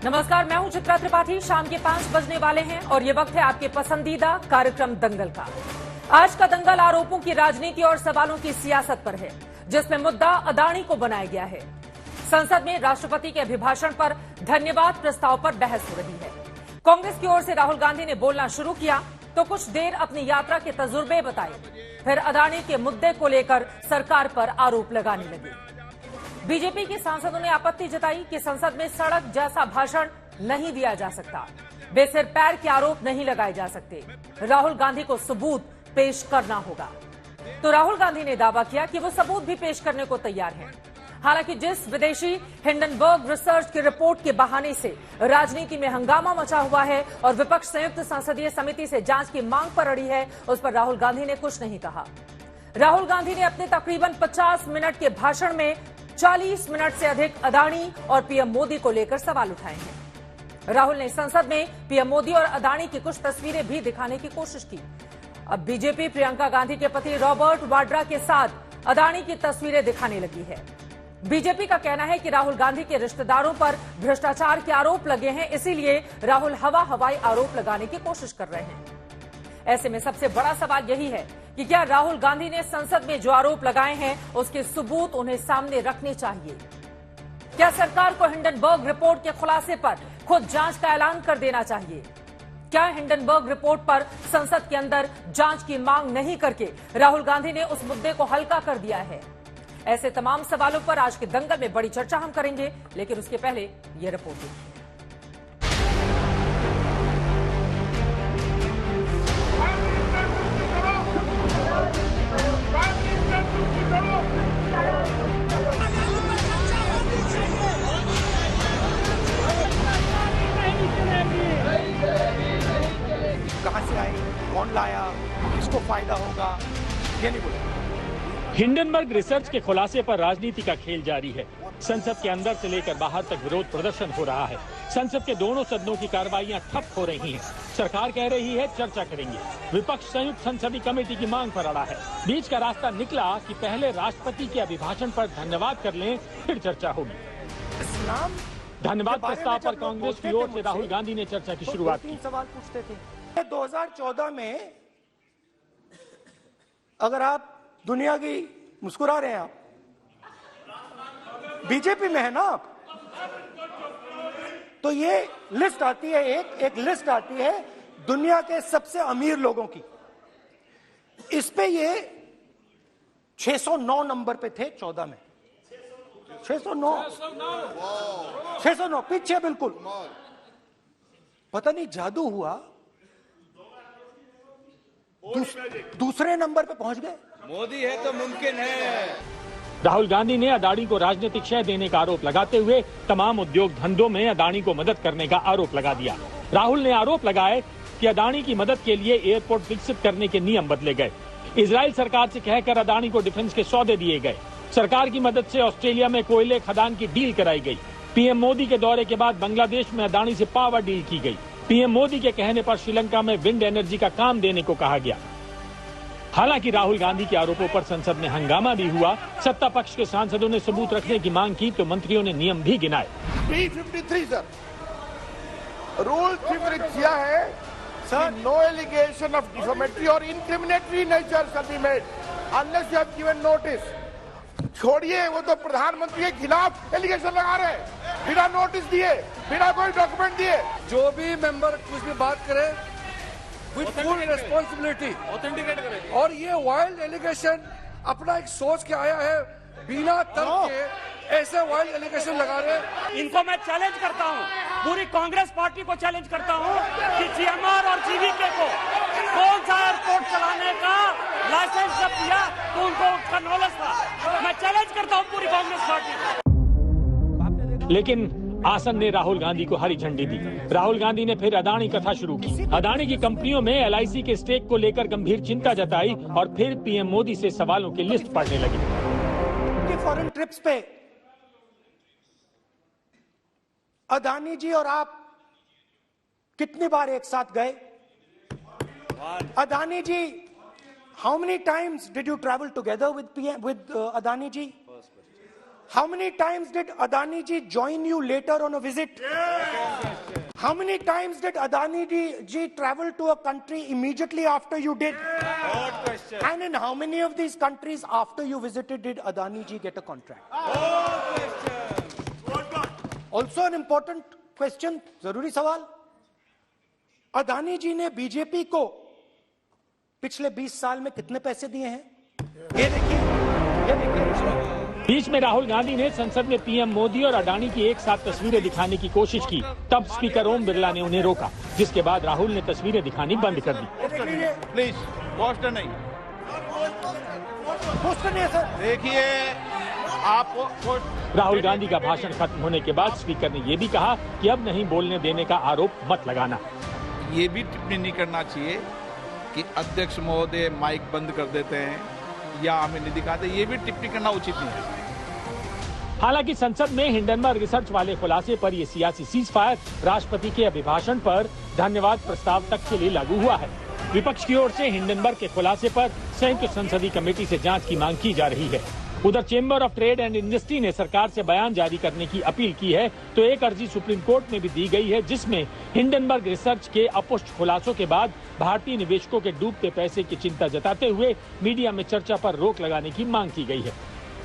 नमस्कार, मैं हूं चित्रा त्रिपाठी। शाम के 5 बजने वाले हैं और ये वक्त है आपके पसंदीदा कार्यक्रम दंगल का। आज का दंगल आरोपों की राजनीति और सवालों की सियासत पर है, जिसमें मुद्दा अदानी को बनाया गया है। संसद में राष्ट्रपति के अभिभाषण पर धन्यवाद प्रस्ताव पर बहस हो रही है। कांग्रेस की ओर से राहुल गांधी ने बोलना शुरू किया तो कुछ देर अपनी यात्रा के तजुर्बे बताए, फिर अदानी के मुद्दे को लेकर सरकार पर आरोप लगाने लगे। बीजेपी के सांसदों ने आपत्ति जताई कि संसद में सड़क जैसा भाषण नहीं दिया जा सकता, बेसिर पैर के आरोप नहीं लगाए जा सकते, राहुल गांधी को सबूत पेश करना होगा। तो राहुल गांधी ने दावा किया कि वो सबूत भी पेश करने को तैयार हैं। हालांकि जिस विदेशी हिंडनबर्ग रिसर्च की रिपोर्ट के बहाने से राजनीति में हंगामा मचा हुआ है और विपक्ष संयुक्त संसदीय समिति से जांच की मांग पर अड़ी है, उस पर राहुल गांधी ने कुछ नहीं कहा। राहुल गांधी ने अपने तकरीबन 50 मिनट के भाषण में 40 मिनट से अधिक अदानी और पीएम मोदी को लेकर सवाल उठाए हैं। राहुल ने संसद में पीएम मोदी और अदानी की कुछ तस्वीरें भी दिखाने की कोशिश की। अब बीजेपी प्रियंका गांधी के पति रॉबर्ट वाड्रा के साथ अदानी की तस्वीरें दिखाने लगी है। बीजेपी का कहना है कि राहुल गांधी के रिश्तेदारों पर भ्रष्टाचार के आरोप लगे हैं, इसीलिए राहुल हवाई आरोप लगाने की कोशिश कर रहे हैं। ऐसे में सबसे बड़ा सवाल यही है कि क्या राहुल गांधी ने संसद में जो आरोप लगाए हैं उसके सबूत उन्हें सामने रखने चाहिए। क्या सरकार को हिंडनबर्ग रिपोर्ट के खुलासे पर खुद जांच का ऐलान कर देना चाहिए। क्या हिंडनबर्ग रिपोर्ट पर संसद के अंदर जांच की मांग नहीं करके राहुल गांधी ने उस मुद्दे को हल्का कर दिया है। ऐसे तमाम सवालों पर आज के दंगल में बड़ी चर्चा हम करेंगे, लेकिन उसके पहले ये रिपोर्ट देखिए। कहां से आई, कौन लाया, किसको फायदा होगा, ये नहीं बोला। हिंडनबर्ग रिसर्च के खुलासे पर राजनीति का खेल जारी है। संसद के अंदर से लेकर बाहर तक विरोध प्रदर्शन हो रहा है। संसद के दोनों सदनों की कार्रवाइयां ठप हो रही हैं। सरकार कह रही है चर्चा करेंगे, विपक्ष संयुक्त संसदीय कमेटी की मांग पर अड़ा है। बीच का रास्ता निकला कि पहले राष्ट्रपति के अभिभाषण पर धन्यवाद कर लें, फिर चर्चा होगी। धन्यवाद प्रस्ताव पर कांग्रेस की ओर से राहुल गांधी ने चर्चा की शुरुआत की। सवाल पूछते थे 2014 में, अगर आप दुनिया की मुस्कुरा रहे हैं, आप बीजेपी में है ना आप, तो ये लिस्ट आती है, एक लिस्ट आती है दुनिया के सबसे अमीर लोगों की। इस पे ये 609 नंबर पे थे 14 में। 609 पीछे बिल्कुल। पता नहीं जादू हुआ, दूसरे नंबर पे पहुंच गए। मोदी है तो मुमकिन है। राहुल गांधी ने अदानी को राजनीतिक शय देने का आरोप लगाते हुए तमाम उद्योग धंधों में अदानी को मदद करने का आरोप लगा दिया। राहुल ने आरोप लगाए कि अदानी की मदद के लिए एयरपोर्ट विकसित करने के नियम बदले गए। इजराइल सरकार से कहकर अदानी को डिफेंस के सौदे दिए गए। सरकार की मदद से ऑस्ट्रेलिया में कोयले खदान की डील कराई गई। पीएम मोदी के दौरे के बाद बांग्लादेश में अदानी से पावर डील की गई। पीएम मोदी के कहने पर श्रीलंका में विंड एनर्जी का काम देने को कहा गया। हालांकि राहुल गांधी के आरोपों पर संसद में हंगामा भी हुआ। सत्ता पक्ष के सांसदों ने सबूत रखने की मांग की तो मंत्रियों ने नियम भी गिनाए। 353 सर, रूल 353 किया है sir, no allegation of defamatory और incriminatory nature shall be made unless you have given notice. छोड़िए, वो तो प्रधानमंत्री के खिलाफ एलिगेशन लगा रहे हैं बिना नोटिस दिए, बिना कोई डॉक्यूमेंट दिए। जो भी मेंबर कुछ भी बात करे विद फुल रिस्पॉन्सिबिलिटी ऑथेंटिकेट करेंगे। और ये वाइल्ड एलिगेशन अपना एक सोच के आया है, बिना तर्क के ऐसे वाइल्ड एलिगेशन लगा रहे हैं। इनको मैं चैलेंज करता हूँ, पूरी कांग्रेस पार्टी को चैलेंज करता हूँ कि जीएमआर और जीवीके को कौन सा एयरपोर्ट चलाने का लाइसेंस जब दिया तो उनको उसका नॉलेज था। मैं चैलेंज करता हूँ पूरी कांग्रेस पार्टी को। लेकिन आसन ने राहुल गांधी को हरी झंडी दी। राहुल गांधी ने फिर अदानी कथा शुरू की। अदानी की कंपनियों में एलआईसी के स्टेक को लेकर गंभीर चिंता जताई और फिर पीएम मोदी से सवालों की लिस्ट पढ़ने लगे। फॉरेन ट्रिप्स पे अदानी जी और आप कितनी बार एक साथ गए? Adani ji, how many times did you travel together with Adani ji? How many times did Adani ji join you later on a visit? How many times did Adani ji travel to a country immediately after you did? And in how many of these countries after you visited did Adani ji get a contract? Also an important question, जरूरी सवाल, अदानी जी ने BJP को पिछले 20 साल में कितने पैसे दिए हैं? ये देखिए। बीच में राहुल गांधी ने संसद में पीएम मोदी और अडानी की एक साथ तस्वीरें दिखाने की कोशिश की, तब स्पीकर ओम बिरला ने उन्हें रोका, जिसके बाद राहुल ने तस्वीरें दिखानी बंद कर दी। प्लीज पोस्टर नहीं, पोस्टर नहीं है सर। देखिए आपको राहुल गांधी का भाषण खत्म होने के बाद स्पीकर ने यह भी कहा कि अब नहीं बोलने देने का आरोप मत लगाना। ये भी टिप्पणी नहीं करना चाहिए कि अध्यक्ष महोदय माइक बंद कर देते हैं या हमें नहीं दिखाते, ये भी टिप्पणी करना उचित नहीं है। हालांकि संसद में हिंडनबर्ग रिसर्च वाले खुलासे पर यह सियासी सीज फायर राष्ट्रपति के अभिभाषण पर धन्यवाद प्रस्ताव तक के लिए लागू हुआ है। विपक्ष की ओर से हिंडनबर्ग के खुलासे पर संयुक्त संसदीय कमेटी से जांच की मांग की जा रही है। उधर chamber of trade and industry ने सरकार से बयान जारी करने की अपील की है, तो एक अर्जी सुप्रीम कोर्ट में भी दी गई है, जिसमें हिंडनबर्ग रिसर्च के अपुष्ट खुलासों के बाद भारतीय निवेशकों के डूबते पैसे की चिंता जताते हुए मीडिया में चर्चा पर रोक लगाने की मांग की गई है।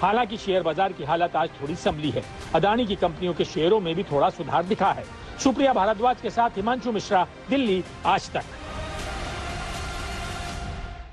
हालांकि शेयर बाजार की हालत आज थोड़ी संभली है। अदानी की कंपनियों के शेयरों में भी थोड़ा सुधार दिखा है। सुप्रिया भारद्वाज के साथ हिमांशु मिश्रा, दिल्ली, आज तक।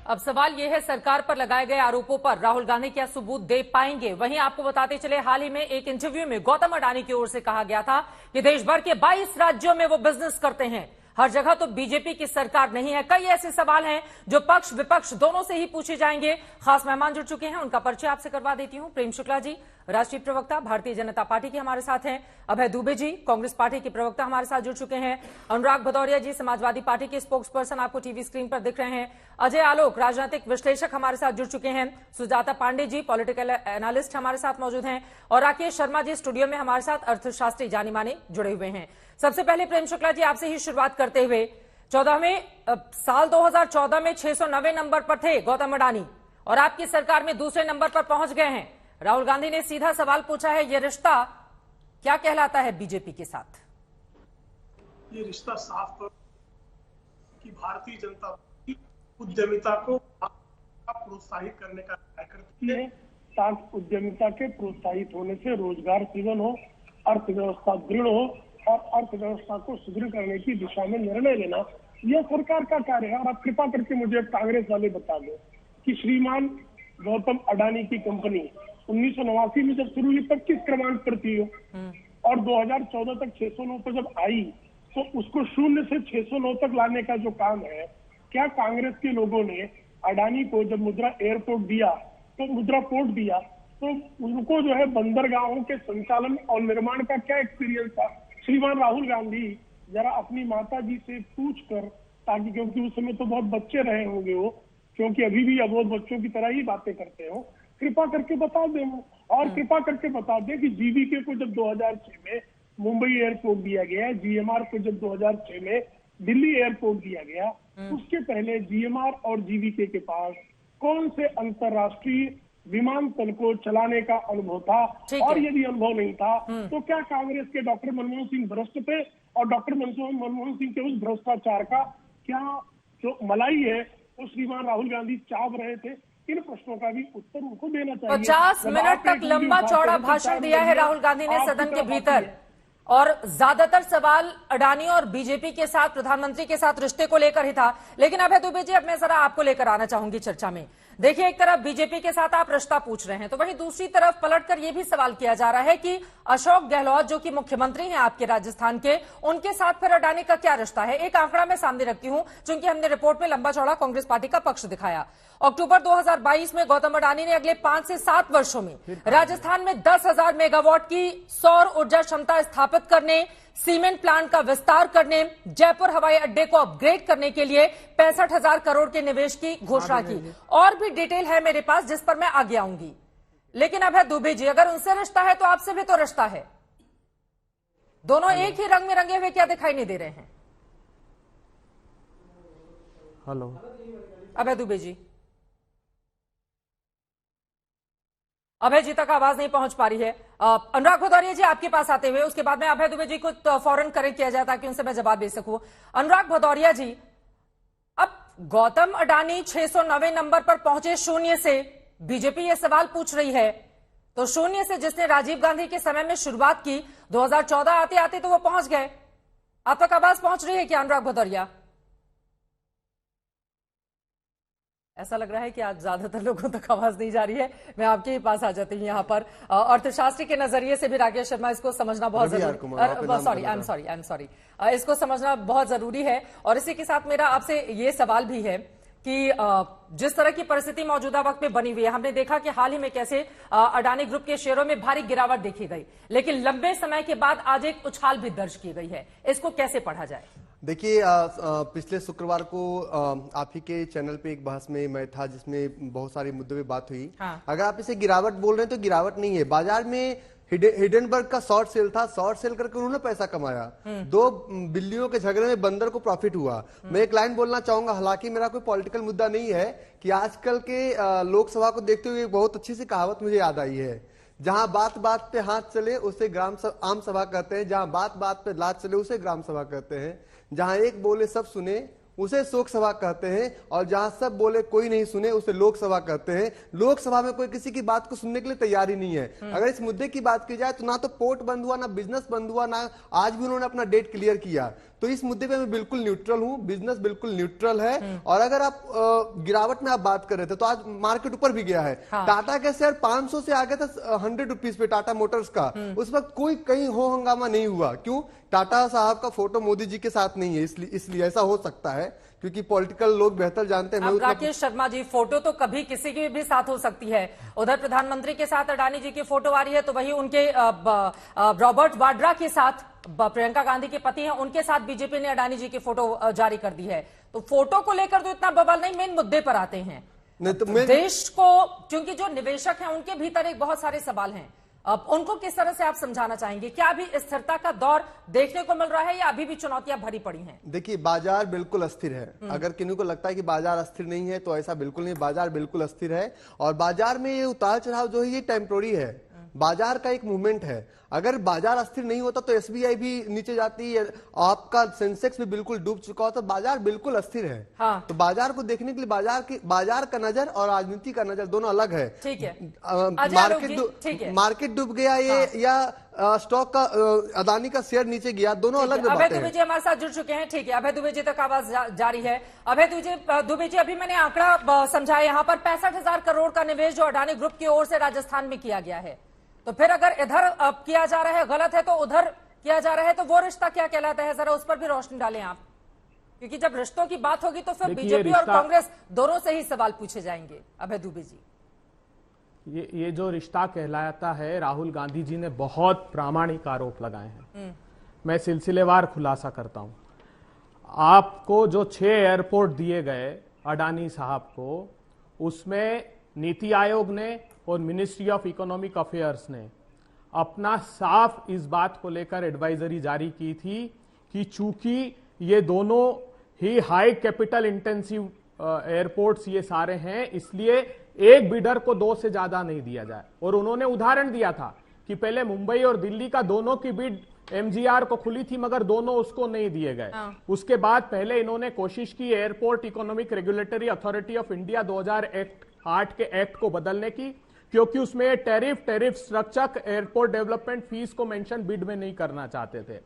अब सवाल यह है, सरकार पर लगाए गए आरोपों पर राहुल गांधी क्या सबूत दे पाएंगे? वहीं आपको बताते चले, हाल ही में एक इंटरव्यू में गौतम अडानी की ओर से कहा गया था कि देश भर के 22 राज्यों में वो बिजनेस करते हैं, हर जगह तो बीजेपी की सरकार नहीं है। कई ऐसे सवाल हैं जो पक्ष विपक्ष दोनों से ही पूछे जाएंगे। खास मेहमान जुड़ चुके हैं, उनका परिचय आपसे करवा देती हूं। प्रेम शुक्ला जी, राष्ट्रीय प्रवक्ता भारतीय जनता पार्टी के हमारे साथ हैं। अभय दुबे जी, कांग्रेस पार्टी के प्रवक्ता हमारे साथ जुड़ चुके हैं। अनुराग भदौरिया जी, समाजवादी पार्टी के स्पोक्स पर्सन आपको टीवी स्क्रीन पर दिख रहे हैं। अजय आलोक, राजनीतिक विश्लेषक हमारे साथ जुड़ चुके हैं। सुजाता पांडे जी, पॉलिटिकल एनालिस्ट हमारे साथ मौजूद हैं। और राकेश शर्मा जी स्टूडियो में हमारे साथ अर्थशास्त्री जानी माने जुड़े हुए हैं। सबसे पहले प्रेम शुक्ला जी, आपसे ही शुरुआत करते हुए, 2014 में 690 नंबर पर थे गौतम अडानी और आपकी सरकार में दूसरे नंबर पर पहुंच गए हैं। राहुल गांधी ने सीधा सवाल पूछा है, यह रिश्ता क्या कहलाता है बीजेपी के साथ? ये रिश्ता साफ तौर कि भारतीय जनता पार्टी उद्यमिता को प्रोत्साहित करने का कार्य करती है, ताकि उद्यमिता के प्रोत्साहित होने से रोजगार सृजन हो, अर्थव्यवस्था दृढ़ हो और अर्थव्यवस्था को सुदृढ़ करने की दिशा में निर्णय लेना यह सरकार का कार्य है। और आप कृपा करके मुझे कांग्रेस वाले बता दो कि श्रीमान गौतम अडानी की कंपनी 1989 में जब शुरू हुई तब किस क्रमांक पर थी और 2014 तक 609 पर जब आई तो उसको 0 से 609 तक लाने का जो काम है, क्या कांग्रेस के लोगों ने अडानी को जब मुद्रा एयरपोर्ट दिया तो मुद्रा पोर्ट दिया तो उनको जो है बंदरगाहों के संचालन और निर्माण का क्या एक्सपीरियंस था? श्रीमान राहुल गांधी जरा अपनी माता जी से पूछ कर, ताकि क्योंकि उस समय तो बहुत बच्चे रहे होंगे वो, क्योंकि अभी भी अबोध बच्चों की तरह ही बातें करते हो, कृपा करके बता दें। और कृपा करके बता दें कि जीवीके को जब 2006 में मुंबई एयरपोर्ट दिया गया, जीएमआर को जब 2006 में दिल्ली एयरपोर्ट दिया गया, उसके पहले जीएमआर और जीवीके के पास कौन से अंतरराष्ट्रीय विमानतल को चलाने का अनुभव था? और यदि अनुभव नहीं था तो क्या कांग्रेस के डॉक्टर मनमोहन सिंह भ्रष्ट थे और डॉक्टर मनमोहन सिंह के उस भ्रष्टाचार का क्या जो मलाई है वो श्रीमान राहुल गांधी चाव रहे थे? इन प्रश्नों का भी उत्तर उनको देना चाहिए। 50 मिनट तक लंबा चौड़ा भाषण दिया है राहुल गांधी ने सदन के भीतर और ज्यादातर सवाल अडानी और बीजेपी के साथ, प्रधानमंत्री के साथ रिश्ते को लेकर ही था। लेकिन अभय दुबे जी, अब मैं जरा आपको लेकर आना चाहूंगी चर्चा में। देखिए, एक तरफ बीजेपी के साथ आप रिश्ता पूछ रहे हैं, तो वहीं दूसरी तरफ पलटकर यह भी सवाल किया जा रहा है कि अशोक गहलोत जो कि मुख्यमंत्री हैं आपके राजस्थान के, उनके साथ फिर अडानी का क्या रिश्ता है? एक आंकड़ा मैं सामने रखती हूं, चूंकि हमने रिपोर्ट में लंबा चौड़ा कांग्रेस पार्टी का पक्ष दिखाया। अक्टूबर 2022 में गौतम अडानी ने अगले 5 से 7 वर्षों में राजस्थान में 10,000 मेगावाट की सौर ऊर्जा क्षमता स्थापित करने, सीमेंट प्लांट का विस्तार करने, जयपुर हवाई अड्डे को अपग्रेड करने के लिए 65,000 करोड़ के निवेश की घोषणा की। और भी डिटेल है मेरे पास जिस पर मैं आगे आऊंगी। लेकिन अभय दुबे जी, अगर उनसे रिश्ता है तो आपसे भी तो रिश्ता है। दोनों एक ही रंग में रंगे हुए क्या दिखाई नहीं दे रहे हैं? हेलो अभय दुबे जी, अभय जी तक आवाज नहीं पहुंच पा रही है। अनुराग भदौरिया जी आपके पास आते हुए उसके बाद में अभय दुबे जी को फौरन करेक्ट किया जाए ताकि उनसे मैं जवाब दे सकूं। अनुराग भदौरिया जी, अब गौतम अडानी 690 नंबर पर पहुंचे शून्य से, बीजेपी ये सवाल पूछ रही है, तो शून्य से जिसने राजीव गांधी के समय में शुरुआत की 2014 आते आते तो वो पहुंच गए। आप तक आवाज पहुंच रही है क्या अनुराग भदौरिया? ऐसा लग रहा है कि आज ज्यादातर लोगों तक आवाज नहीं जा रही है। मैं आपके ही पास आ जाती हूँ यहाँ पर। अर्थशास्त्री के नजरिए से भी राकेश शर्मा, इसको समझना बहुत जरूरी, आई एम सॉरी, इसको समझना बहुत जरूरी है। और इसी के साथ मेरा आपसे ये सवाल भी है कि जिस तरह की परिस्थिति मौजूदा वक्त में बनी हुई है, हमने देखा कि हाल ही में कैसे अडानी ग्रुप के शेयरों में भारी गिरावट देखी गई, लेकिन लंबे समय के बाद आज एक उछाल भी दर्ज की गई है। इसको कैसे पढ़ा जाए? देखिए, पिछले शुक्रवार को आप ही के चैनल पे एक बहस में मैं था जिसमें बहुत सारे मुद्दों पे बात हुई। हाँ। अगर आप इसे गिरावट बोल रहे हैं तो गिरावट नहीं है। बाजार में हिडेनबर्ग का शॉर्ट सेल था, शॉर्ट सेल करके उन्होंने पैसा कमाया। 2 बिल्लियों के झगड़े में बंदर को प्रॉफिट हुआ। मैं एक लाइन बोलना चाहूंगा, हालांकि मेरा कोई पॉलिटिकल मुद्दा नहीं है, कि आजकल के लोकसभा को देखते हुए बहुत अच्छी सी कहावत मुझे याद आई है, जहां बात बात पे हाथ चले उसे आम सभा कहते हैं, जहां बात बात पे लात चले उसे ग्राम सभा कहते हैं, जहां एक बोले सब सुने उसे शोक सभा कहते हैं, और जहां सब बोले कोई नहीं सुने उसे लोकसभा कहते हैं। लोकसभा में कोई किसी की बात को सुनने के लिए तैयार ही नहीं है। अगर इस मुद्दे की बात की जाए तो ना तो पोर्ट बंद हुआ, ना बिजनेस बंद हुआ, ना आज भी उन्होंने अपना डेट क्लियर किया। तो इस मुद्दे पे मैं बिल्कुल न्यूट्रल हूं, बिजनेस बिल्कुल न्यूट्रल है। और अगर आप गिरावट में आप बात कर रहे थे तो आज मार्केट ऊपर भी गया है। हाँ। टाटा के शेयर 500 से आगे था 100 रुपीज पे, टाटा मोटर्स का। उस वक्त कोई कहीं हो हंगामा नहीं हुआ। क्यों? टाटा साहब का फोटो मोदी जी के साथ नहीं है, इसलिए ऐसा हो सकता है, क्योंकि पॉलिटिकल लोग बेहतर जानते हैं। राकेश शर्मा जी, फोटो तो कभी किसी के भी साथ हो सकती है। उधर प्रधानमंत्री के साथ अडानी जी की फोटो आ रही है, तो वही उनके रॉबर्ट वाड्रा के साथ, प्रियंका गांधी के पति हैं, उनके साथ बीजेपी ने अडानी जी की फोटो जारी कर दी है। तो फोटो को लेकर तो इतना बवाल नहीं, मेन मुद्दे पर आते हैं। तो देश को, क्योंकि जो निवेशक हैं उनके भीतर एक बहुत सारे सवाल हैं, अब उनको किस तरह से आप समझाना चाहेंगे? क्या अभी स्थिरता का दौर देखने को मिल रहा है या अभी भी चुनौतियां भरी पड़ी हैं? देखिए, बाजार बिल्कुल अस्थिर है। अगर किन्हीं को लगता है कि बाजार अस्थिर नहीं है तो ऐसा बिल्कुल नहीं, बाजार बिल्कुल अस्थिर है। और बाजार में ये उतार चढ़ाव जो है ये टेम्पोररी है, बाजार का एक मूवमेंट है। अगर बाजार अस्थिर नहीं होता तो एसबीआई भी नीचे जाती है, आपका सेंसेक्स भी बिल्कुल डूब चुका होता, बाजार बिल्कुल अस्थिर है। हाँ। तो बाजार को देखने के लिए बाजार का नजर और राजनीति का नजर दोनों अलग है। ठीक है। मार्केट डूब गया ये, हाँ। या स्टॉक का अदानी का शेयर नीचे गया, दोनों अलग बातें हैं। अभय दुबे जी हमारे साथ जुड़ चुके हैं। ठीक है, अभय दुबे जी तक आवाज जारी है। अभय दुबे जी, अभी मैंने आंकड़ा समझाया, यहाँ पर 65,000 करोड़ का निवेश जो अडानी ग्रुप की ओर से राजस्थान में किया गया है, तो फिर अगर इधर किया जा रहा है गलत है तो उधर किया जा रहा है, तो वो रिश्ता क्या कहलाता है? जरा उस पर भी रोशनी डालें आप, क्योंकि जब रिश्तों की बात होगी तो फिर बीजेपी और कांग्रेस दोनों से ही सवाल पूछे जाएंगे। अभय दुबे जी, ये जो रिश्ता कहलाता है, राहुल गांधी जी ने बहुत प्रामाणिक आरोप लगाए हैं। मैं सिलसिलेवार खुलासा करता हूं। आपको जो 6 एयरपोर्ट दिए गए अडानी साहब को, उसमें नीति आयोग ने और मिनिस्ट्री ऑफ इकोनॉमिक अफेयर्स ने अपना साफ इस बात को लेकर एडवाइजरी जारी की थी कि चूंकि ये दोनों ही हाई कैपिटल इंटेंसिव एयरपोर्ट्स ये सारे हैं, इसलिए एक बिडर को 2 से ज्यादा नहीं दिया जाए। और उन्होंने उदाहरण दिया था कि पहले मुंबई और दिल्ली का दोनों की बिड एमजीआर को खुली थी, मगर दोनों उसको नहीं दिए गए। उसके बाद पहले इन्होंने कोशिश की airport economic regulatory authority of India 2008 के एक्ट को बदलने की, क्योंकि उसमें tariff structure airport development fees को मेंशन बिड में नहीं करना चाहते थे।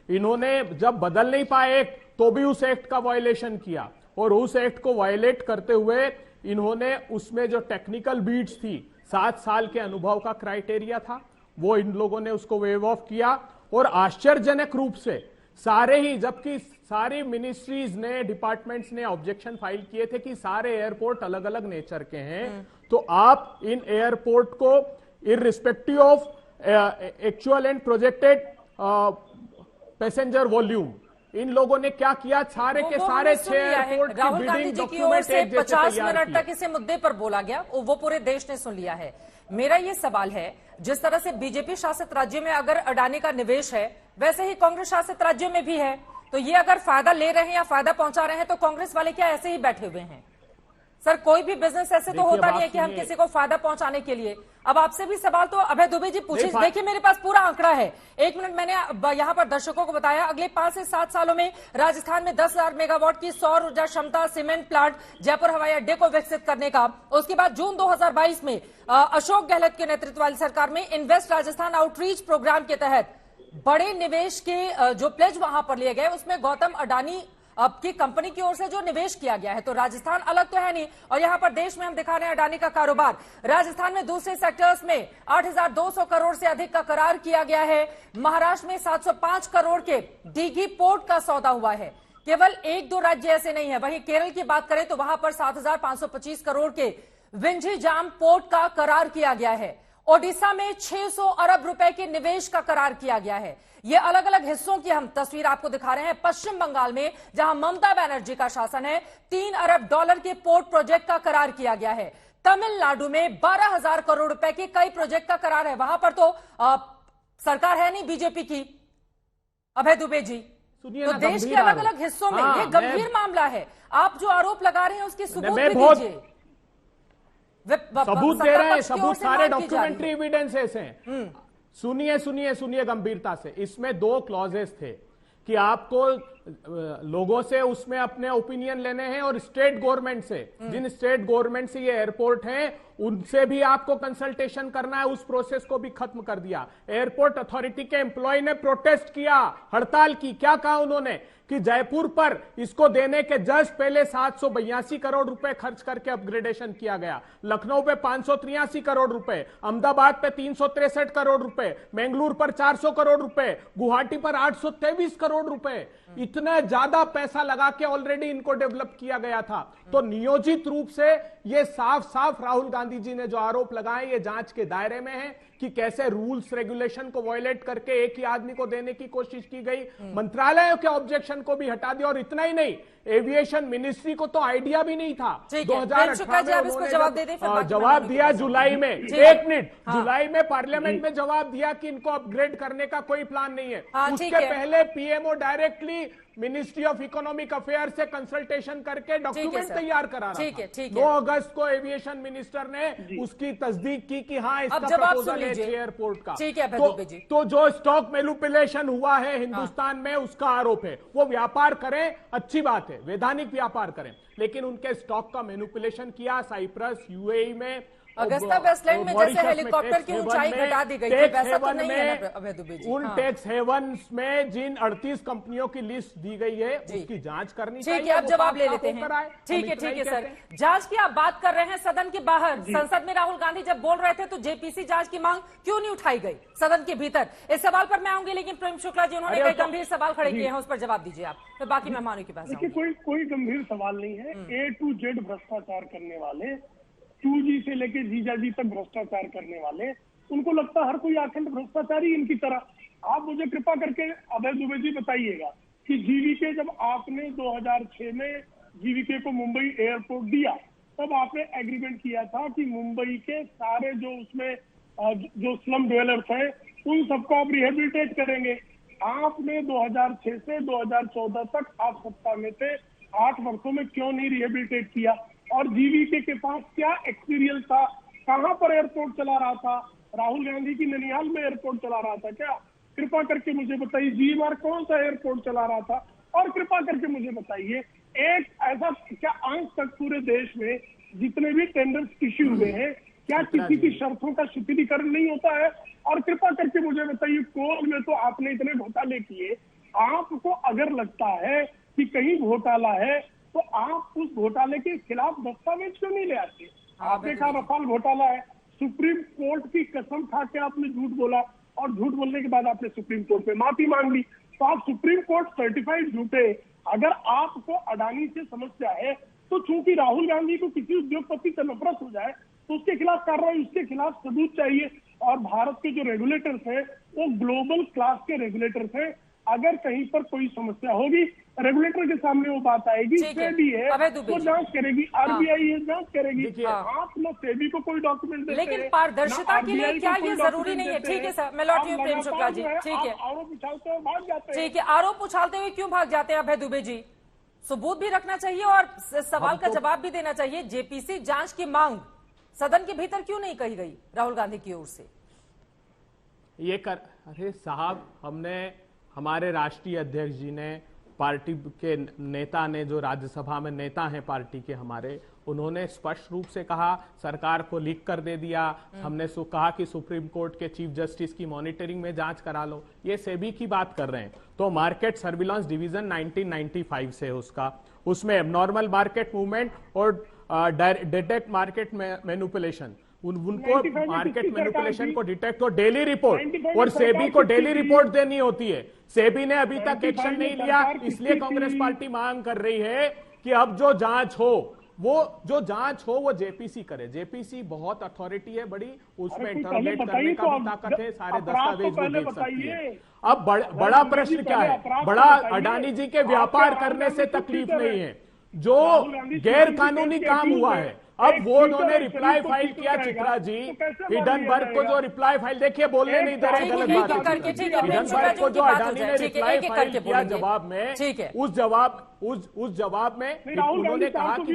इन्होंने जब बदल नहीं पाए एक्ट, तो भी उस एक्ट का वायलेशन किया, और उस एक्ट को वायलेट करते हुए इन्होंने उसमें जो टेक्निकल बीड्स थी, 7 साल के अनुभव का क्राइटेरिया था, वो इन लोगों ने उसको वेव ऑफ किया। और आश्चर्यजनक रूप से सारे ही, जबकि सारी मिनिस्ट्रीज ने, डिपार्टमेंट्स ने ऑब्जेक्शन फाइल किए थे कि सारे एयरपोर्ट अलग अलग नेचर के हैं, तो आप इन एयरपोर्ट को irrespective of actual and projected passenger volume, इन लोगों ने क्या किया, सारे के सारे 6 एयरपोर्ट की राहुल गांधी बिडिंग जी की ओर से डॉक्यूमेंट 50 मिनट तक इसे मुद्दे पर बोला गया, वो पूरे देश ने सुन लिया है। मेरा ये सवाल है, जिस तरह से बीजेपी शासित राज्यों में अगर अडानी का निवेश है, वैसे ही कांग्रेस शासित राज्यों में भी है, तो ये अगर फायदा ले रहे हैं या फायदा पहुंचा रहे हैं, तो कांग्रेस वाले क्या ऐसे ही बैठे हुए हैं? सर कोई भी बिजनेस ऐसे तो होता नहीं है कि हम किसी को फायदा पहुंचाने के लिए। अब आपसे भी सवाल तो अभय दुबे जी पूछिए। देखिए मेरे पास पूरा आंकड़ा है, 1 मिनट मैंने यहाँ पर दर्शकों को बताया। अगले 5 से 7 सालों में राजस्थान में 10,000 मेगावाट की सौर ऊर्जा क्षमता सीमेंट प्लांट जयपुर हवाई अड्डे को विकसित करने का। उसके बाद जून 2022 में अशोक गहलोत के नेतृत्व वाली सरकार में इन्वेस्ट राजस्थान आउटरीच प्रोग्राम के तहत बड़े निवेश के जो प्लेज वहां पर लिए गए उसमें गौतम अडानी की कंपनी की ओर से जो निवेश किया गया है। तो राजस्थान अलग तो है नहीं, और यहां पर देश में हम दिखा रहे हैं अडानी का कारोबार। राजस्थान में दूसरे सेक्टर्स में 8,200 करोड़ से अधिक का करार किया गया है। महाराष्ट्र में 705 करोड़ के दीघी पोर्ट का सौदा हुआ है। केवल 1-2 राज्य ऐसे नहीं है। वहीं केरल की बात करें तो वहां पर 7,525 करोड़ के विंझीजाम पोर्ट का करार किया गया है। ओडिशा में 600 अरब रुपए के निवेश का करार किया गया है। ये अलग अलग हिस्सों की हम तस्वीर आपको दिखा रहे हैं। पश्चिम बंगाल में जहां ममता बनर्जी का शासन है, 3 अरब डॉलर के पोर्ट प्रोजेक्ट का करार किया गया है। तमिलनाडु में 12,000 करोड़ रुपए के कई प्रोजेक्ट का करार है। वहां पर तो सरकार है नहीं बीजेपी की, अभय दुबे जी। तो देश के अलग अलग हिस्सों में ये गंभीर मामला है। आप जो आरोप लगा रहे हैं उसकी सबूत भी दीजिए। सबूत दे रहे हैं, सबूत सारे डॉक्यूमेंट्री एविडेंसेस हैं। सुनिए गंभीरता से। इसमें 2 क्लॉजेस थे कि आपको लोगों से उसमें अपने ओपिनियन लेने हैं और स्टेट गवर्नमेंट से, जिन स्टेट गवर्नमेंट से ये एयरपोर्ट है उनसे भी आपको कंसल्टेशन करना है। उस प्रोसेस को भी खत्म कर दिया। एयरपोर्ट अथॉरिटी के एम्प्लॉय ने प्रोटेस्ट किया, हड़ताल की। क्या कहा उन्होंने कि जयपुर पर इसको देने के जस्ट पहले 782 करोड़ रुपए खर्च करके अपग्रेडेशन किया गया। लखनऊ पे 583 करोड़ रुपए, अहमदाबाद पे 363 करोड़ रुपए, बेंगलुरु पर 400 करोड़ रुपए, गुवाहाटी पर 823 करोड़ रुपए। इतना ज्यादा पैसा लगा के ऑलरेडी इनको डेवलप किया गया था। तो नियोजित रूप से ये साफ साफ राहुल गांधी जी ने जो आरोप लगाए ये जांच के दायरे में है कि कैसे रूल्स रेगुलेशन को वायलेट करके एक ही आदमी को देने की कोशिश की गई। मंत्रालयों के ऑब्जेक्शन को भी हटा दिया। और इतना ही नहीं, एविएशन मिनिस्ट्री को तो आइडिया भी नहीं था। 2018 में जवाब दिया जुलाई में। 1 मिनट, जुलाई में पार्लियामेंट में जवाब दिया कि इनको अपग्रेड करने का कोई प्लान नहीं है। उसके पहले PMO directly ministry of economic affair से कंसल्टेशन करके डॉक्यूमेंट तैयार करा रहा था। 9 अगस्त को एविएशन मिनिस्टर ने उसकी तस्दीक की कि हाँ इसका प्रपोजल है एयरपोर्ट का। तो जो स्टॉक मैनिपुलेशन हुआ है हिंदुस्तान में उसका आरोप है। वो व्यापार करें, अच्छी बात है, वैधानिक व्यापार करें, लेकिन उनके स्टॉक का मैनिपुलेशन किया साइप्रस, यूएई में, अगस्ता वेस्टलैंड में जैसे हेलीकॉप्टर की ऊंचाई घटा दी गई थी, वैसा तो नहीं है ना अभय दुबे जी। उन टैक्स हेवन्स में जिन 38 कंपनियों की लिस्ट दी गई है उसकी जांच करनी चाहिए। ठीक है, अब जवाब ले लेते हैं। ठीक है सर, जांच की आप बात कर रहे हैं। सदन के बाहर संसद में राहुल गांधी जब बोल रहे थे तो जेपीसी जांच की मांग क्यों नहीं उठाई गई सदन के भीतर? इस सवाल पर मैं आऊंगी, लेकिन प्रेम शुक्ला जी उन्होंने कई गंभीर सवाल खड़े किए हैं, उस पर जवाब दीजिए आप, फिर बाकी मेहमानों के पास। कोई गंभीर सवाल नहीं है। A to Z भ्रष्टाचार करने वाले, 2G से लेके जीजाजी तक भ्रष्टाचार करने वाले, उनको लगता है हर कोई अखंड भ्रष्टाचारी इनकी तरह। आप मुझे कृपा करके अभय दुबे जी बताइएगा कि जीवीके, जब आपने 2006 में जीवीके को मुंबई एयरपोर्ट दिया, तब आपने एग्रीमेंट किया था कि मुंबई के सारे जो उसमें जो स्लम डेवलपर्स हैं उन सबको आप रिहेबिलिटेट करेंगे। आपने 2006 से 2014 तक आप सत्ता में थे, 8 वर्षों में क्यों नहीं रिहेबिलिटेट किया? और जीवीके के पास क्या एक्सपीरियंस था? कहां पर एयरपोर्ट चला रहा था? राहुल गांधी की ननिहाल में एयरपोर्ट चला रहा था क्या? कृपा करके मुझे बताइए। जीएमआर कौन सा एयरपोर्ट चला रहा था? और कृपा करके मुझे बताइए, एक ऐसा क्या आज तक पूरे देश में जितने भी टेंडर्स इश्यू हुए हैं, क्या किसी की शर्तों का शिथिलीकरण नहीं होता है? और कृपा करके मुझे बताइए, कोल में तो आपने इतने घोटाले किए, आपको अगर लगता है कि कहीं घोटाला है तो आप उस घोटाले के खिलाफ दस्तावेज क्यों नहीं ले आते? आपने कहा रफाल घोटाला है, सुप्रीम कोर्ट की कसम खा के आपने झूठ बोला, और झूठ बोलने के बाद आपने सुप्रीम कोर्ट पे माफी मांग ली। तो आप सुप्रीम कोर्ट सर्टिफाइड झूठे। अगर आपको अडानी से समस्या है तो चूंकि राहुल गांधी को किसी उद्योगपति से नफरत हो जाए तो उसके खिलाफ कार्रवाई, उसके खिलाफ सबूत चाहिए। और भारत के जो रेगुलेटर्स हैं वो ग्लोबल क्लास के रेगुलेटर्स हैं। अगर कहीं पर कोई समस्या होगी, रेगुलेटर के सामने वो बात आएगी, सेबी है वो जांच करेगी, आरबीआई है जांच करेगी। आप लोग सेबी को कोई डॉक्यूमेंट देते हैं, लेकिन पारदर्शिता के लिए क्या ये जरूरी नहीं है? ठीक है सर, मैं लौट रही हूँ प्रेम शुक्ला जी। ठीक है, आरोप उछालते हुए भाग जाते हैं। ठीक है, आरोप उछालते हुए क्यों भाग जाते हैं अभय दुबे जी? सबूत भी रखना चाहिए और सवाल का जवाब भी देना चाहिए। जेपीसी जांच की मांग सदन के भीतर क्यों नहीं कही गई राहुल गांधी की ओर से? अरे साहब, हमारे राष्ट्रीय अध्यक्ष जी ने, पार्टी के नेता ने, जो राज्यसभा में नेता हैं पार्टी के हमारे, उन्होंने स्पष्ट रूप से कहा, सरकार को लिख कर दे दिया। हमने कहा कि सुप्रीम कोर्ट के चीफ जस्टिस की मॉनिटरिंग में जांच करा लो। ये सेबी की बात कर रहे हैं। तो मार्केट सर्विलांस डिवीजन 1995 से उसमें एबनॉर्मल मार्केट मूवमेंट और डिटेक्ट मार्केट मैनिपुलेशन, उनको मार्केट मैनिपुलेशन को डिटेक्ट और डेली रिपोर्ट, और सेबी को डेली रिपोर्ट देनी होती है। सेबी ने अभी तक एक्शन नहीं लिया, इसलिए कांग्रेस पार्टी मांग कर रही है कि अब जो जांच हो वो जेपीसी करे। जेपीसी बहुत अथॉरिटी है बड़ी, उसमें इंटरोगेट करने का भी ताकत है, सारे दस्तावेज वो देख सकती है। अब बड़ा प्रश्न क्या है? बड़ा अडानी जी के व्यापार करने से तकलीफ नहीं है, जो गैर कानूनी काम हुआ है। अब वो उन्होंने रिप्लाई फाइल किया, चित्रा जी, हिडनबर्ग को जो रिप्लाई फाइल, देखिए बोलने नहीं दे रहे, गलत बात है। हिडनबर्ग को जो अडानी ने रिप्लाई फाइल किया जवाब में, उस जवाब में उन्होंने कहा कि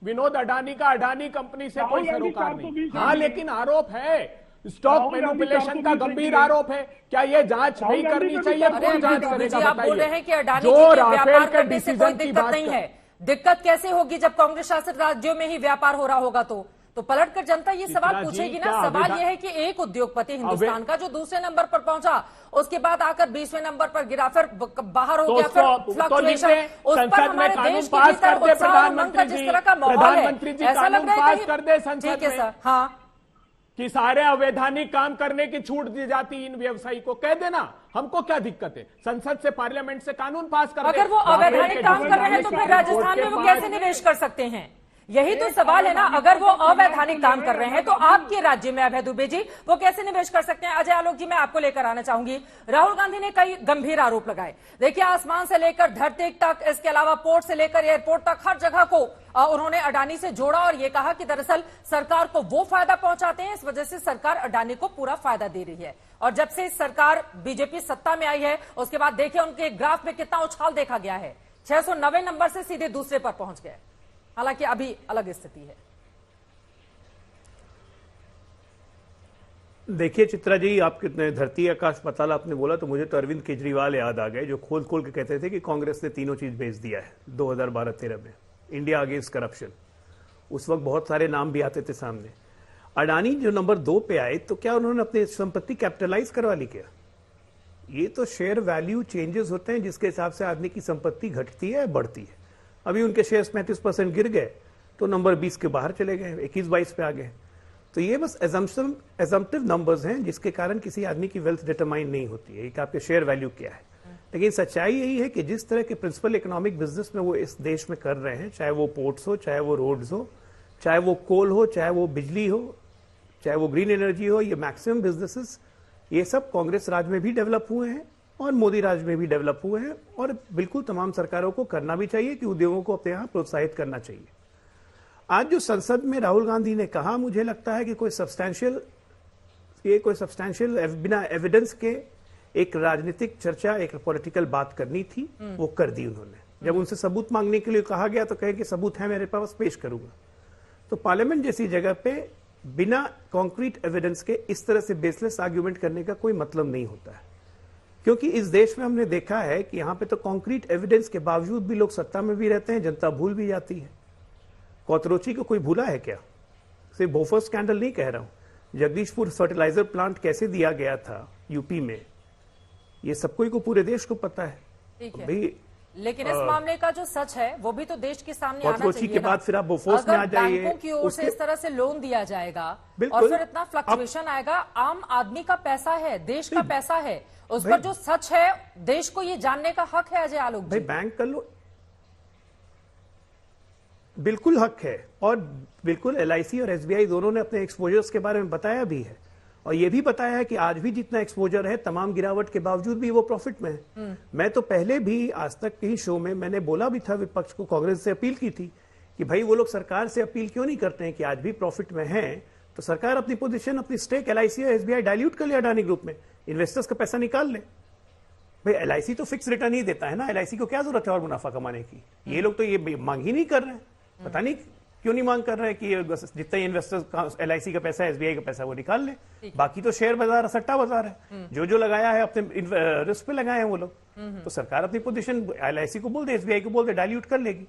विनोद अडानी का अडानी कंपनी से कोई सरोकार नहीं। हाँ, लेकिन आरोप है, स्टॉक मैनिपुलेशन का गंभीर आरोप है। क्या ये जांच नहीं करनी चाहिए? कौन जांच करेगा? आप बोल रहे हैं कि अडानी जी के व्यापार करने से कोई दिक्कत नहीं है। दिक्कत कैसे होगी जब कांग्रेस शासित राज्यों में ही व्यापार हो रहा होगा? तो पलटकर जनता ये सवाल पूछेगी ना। सवाल ये है कि एक उद्योगपति हिंदुस्तान का जो दूसरे नंबर पर पहुंचा, उसके बाद आकर 20वें नंबर पर गिरा, फिर बाहर हो गया, फिर फ्लक्चुएशन, उस पर हमारे देश के भीतर उत्साह उमंग का जिस तरह का माहौल है, ऐसा लग रहा है ठीक है सर, हाँ, कि सारे अवैधानिक काम करने की छूट दी जाती इन व्यवसायी को। कह देना, हमको क्या दिक्कत है? संसद से, पार्लियामेंट से कानून पास कर। अगर वो अवैधानिक काम कर रहे हैं तो फिर राजस्थान में वो कैसे निवेश कर सकते हैं? यही तो सवाल है ना। अगर वो अवैधानिक काम कर रहे हैं तो आपके राज्य में अभय दुबे जी वो कैसे निवेश कर सकते हैं? अजय आलोक जी, मैं आपको लेकर आना चाहूंगी। राहुल गांधी ने कई गंभीर आरोप लगाए। देखिए, आसमान से लेकर धरती तक, इसके अलावा पोर्ट से लेकर एयरपोर्ट तक, हर जगह को उन्होंने अडानी से जोड़ा और ये कहा कि दरअसल सरकार को वो फायदा पहुंचाते हैं, इस वजह से सरकार अडानी को पूरा फायदा दे रही है। और जब से सरकार बीजेपी सत्ता में आई है, उसके बाद देखिए उनके ग्राफ में कितना उछाल देखा गया है। 690 नंबर से सीधे दूसरे पर पहुंच गए। हालांकि अभी अलग स्थिति है। देखिए चित्रा जी, आप कितने धरती आकाश पाताल आपने बोला तो मुझे तो अरविंद केजरीवाल याद आ गए, जो खोल खोल के कहते थे कि कांग्रेस ने तीनों चीज भेज दिया है 2012-13 में, इंडिया अगेंस्ट करप्शन। उस वक्त बहुत सारे नाम भी आते थे सामने। अडानी जो नंबर 2 पे आए तो क्या उन्होंने अपनी संपत्ति कैपिटलाइज करवा ली क्या? ये तो शेयर वैल्यू चेंजेस होते हैं जिसके हिसाब से आदमी की संपत्ति घटती है बढ़ती है। अभी उनके शेयर्स 35% गिर गए तो नंबर 20 के बाहर चले गए, 21-22 पे आ गए। तो ये बस एजम्पटिव नंबर्स हैं जिसके कारण किसी आदमी की वेल्थ डिटरमाइन नहीं होती है कि आपके शेयर वैल्यू क्या है। लेकिन सच्चाई यही है कि जिस तरह के प्रिंसिपल इकोनॉमिक बिजनेस में वो इस देश में कर रहे हैं, चाहे वो पोर्ट्स हो, चाहे वो रोड्स हो, चाहे वो कोल हो, चाहे वो बिजली हो, चाहे वो ग्रीन एनर्जी हो, ये मैक्सिमम बिजनेसेस ये सब कांग्रेस राज में भी डेवलप हुए हैं और मोदी राज में भी डेवलप हुए हैं। और बिल्कुल तमाम सरकारों को करना भी चाहिए कि उद्योगों को अपने यहां प्रोत्साहित करना चाहिए। आज जो संसद में राहुल गांधी ने कहा, मुझे लगता है कि कोई सब्सटैंशियल बिना एविडेंस के एक राजनीतिक चर्चा, एक पॉलिटिकल बात करनी थी, वो कर दी उन्होंने। जब उनसे सबूत मांगने के लिए कहा गया तो कहे कि सबूत है मेरे पास, पेश करूंगा। तो पार्लियामेंट जैसी जगह पे बिना कॉन्क्रीट एविडेंस के इस तरह से बेसलेस आर्ग्यूमेंट करने का कोई मतलब नहीं होता है। क्योंकि इस देश में हमने देखा है कि यहां पे तो कॉन्क्रीट एविडेंस के बावजूद भी लोग सत्ता में भी रहते हैं, जनता भूल भी जाती है। कौतरोची को कोई भूला है क्या? सिर्फ बोफर्स स्कैंडल नहीं कह रहा हूं, जगदीशपुर फर्टिलाइजर प्लांट कैसे दिया गया था यूपी में, ये सबको को पूरे देश को पता है। ठीक है, लेकिन इस मामले का जो सच है वो भी तो देश के सामने आना चाहिए के बाद फिर आप बोफोर्स में आ जाइए। बैंकों की ओर से इस तरह से लोन दिया जाएगा और फिर इतना फ्लक्चुएशन आएगा, आम आदमी का पैसा है, देश का पैसा है, उस पर जो सच है देश को ये जानने का हक है। अजय आलोक भाई, बैंक कर लो, बिल्कुल हक है। और बिल्कुल LIC और SBI दोनों ने अपने एक्सपोजर्स के बारे में बताया भी है और ये भी बताया है कि आज भी जितना एक्सपोजर है तमाम गिरावट के बावजूद भी वो प्रॉफिट में है। मैं तो पहले भी आज तक के ही शो में मैंने बोला भी था, विपक्ष को, कांग्रेस से अपील की थी कि भाई वो लोग सरकार से अपील क्यों नहीं करते हैं कि आज भी प्रॉफिट में है तो सरकार अपनी पोजीशन, अपनी स्टेक LIC और SBI डाइल्यूट कर ले, अडानी ग्रुप में इन्वेस्टर्स का पैसा निकाल ले। भाई LIC तो फिक्स रिटर्न ही देता है ना, LIC को क्या जरूरत है और मुनाफा कमाने की? ये लोग तो ये मांग ही नहीं कर रहे हैं, पता नहीं क्यों नहीं मांग कर रहे हैं कि जितना इन्वेस्टर्स का LIC का पैसा है, SBI का पैसा वो निकाल ले। बाकी तो शेयर बाजार सट्टा बाजार है, जो लगाया है अपने रिस्क पे लगाए हैं वो लोग। तो सरकार अपनी पोजीशन LIC को बोल दे, SBI को बोल दे, डाइल्यूट कर लेगी।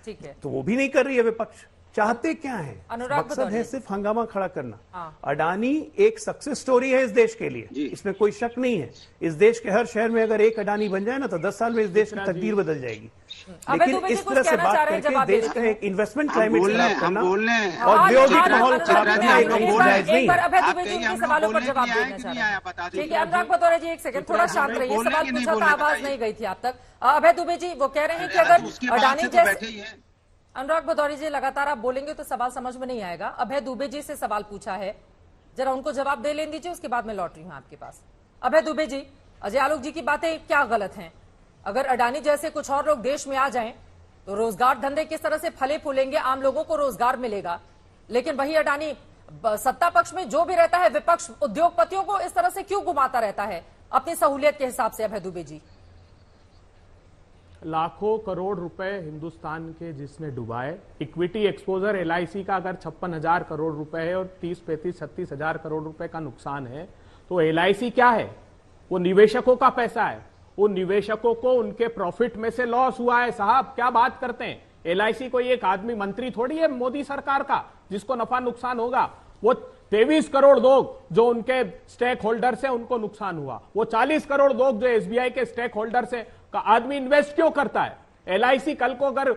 ठीक है, तो वो भी नहीं कर रही है विपक्ष। चाहते क्या है? अनुराग मकसद है सिर्फ हंगामा खड़ा करना। हाँ। अडानी एक सक्सेस स्टोरी है इस देश के लिए, इसमें कोई शक नहीं है। इस देश के हर शहर में अगर एक अडानी बन जाए ना तो 10 साल में इस देश की तकदीर बदल जाएगी। लेकिन इस तरह से बात करके देश का एक इन्वेस्टमेंट क्लाइमेट खराब करना और औद्योगिक माहौल खराब करना एक नहीं है। अभय दुबे जी उनके सवालों पर जवाब देना चाह रहे हैं। ठीक है, अनुराग भदौरिया जी एक सेकंड थोड़ा शांत रहिए, सवाल पूछा था, आवाज नहीं गई थी आप तक। अभय दुबे जी वो कह रहे हैं कि अगर अडानी जैसे, अनुराग भदौरिया जी लगातार आप बोलेंगे तो सवाल समझ में नहीं आएगा। अभय दुबे जी से सवाल पूछा है, जरा उनको जवाब दे लेने दीजिए, उसके बाद मैं लौट रही हूं आपके पास। अभय दुबे जी, अजय आलोक जी की बातें क्या गलत हैं? अगर अडानी जैसे कुछ और लोग देश में आ जाएं तो रोजगार धंधे किस तरह से फले फूलेंगे, आम लोगों को रोजगार मिलेगा। लेकिन वही अडानी सत्ता पक्ष में जो भी रहता है, विपक्ष उद्योगपतियों को इस तरह से क्यों घुमाता रहता है अपनी सहूलियत के हिसाब से? अभय दुबे जी, लाखों करोड़ रुपए हिंदुस्तान के जिसने डुबाए, इक्विटी एक्सपोजर LIC का अगर 56,000 करोड़ रुपए है और 30, 35, 36 हजार करोड़ रुपए का नुकसान है, तो LIC क्या है? वो निवेशकों का पैसा है। उन निवेशकों को उनके प्रॉफिट में से लॉस हुआ है। साहब क्या बात करते हैं? LIC कोई एक आदमी मंत्री थोड़ी है मोदी सरकार का जिसको नफा नुकसान होगा। वो 23 करोड़ लोग जो उनके स्टेक होल्डर्स हैं उनको नुकसान हुआ। वो 40 करोड़ लोग जो SBI के स्टेक होल्डर्स हैं का आदमी इन्वेस्ट क्यों करता है? LIC कल को अगर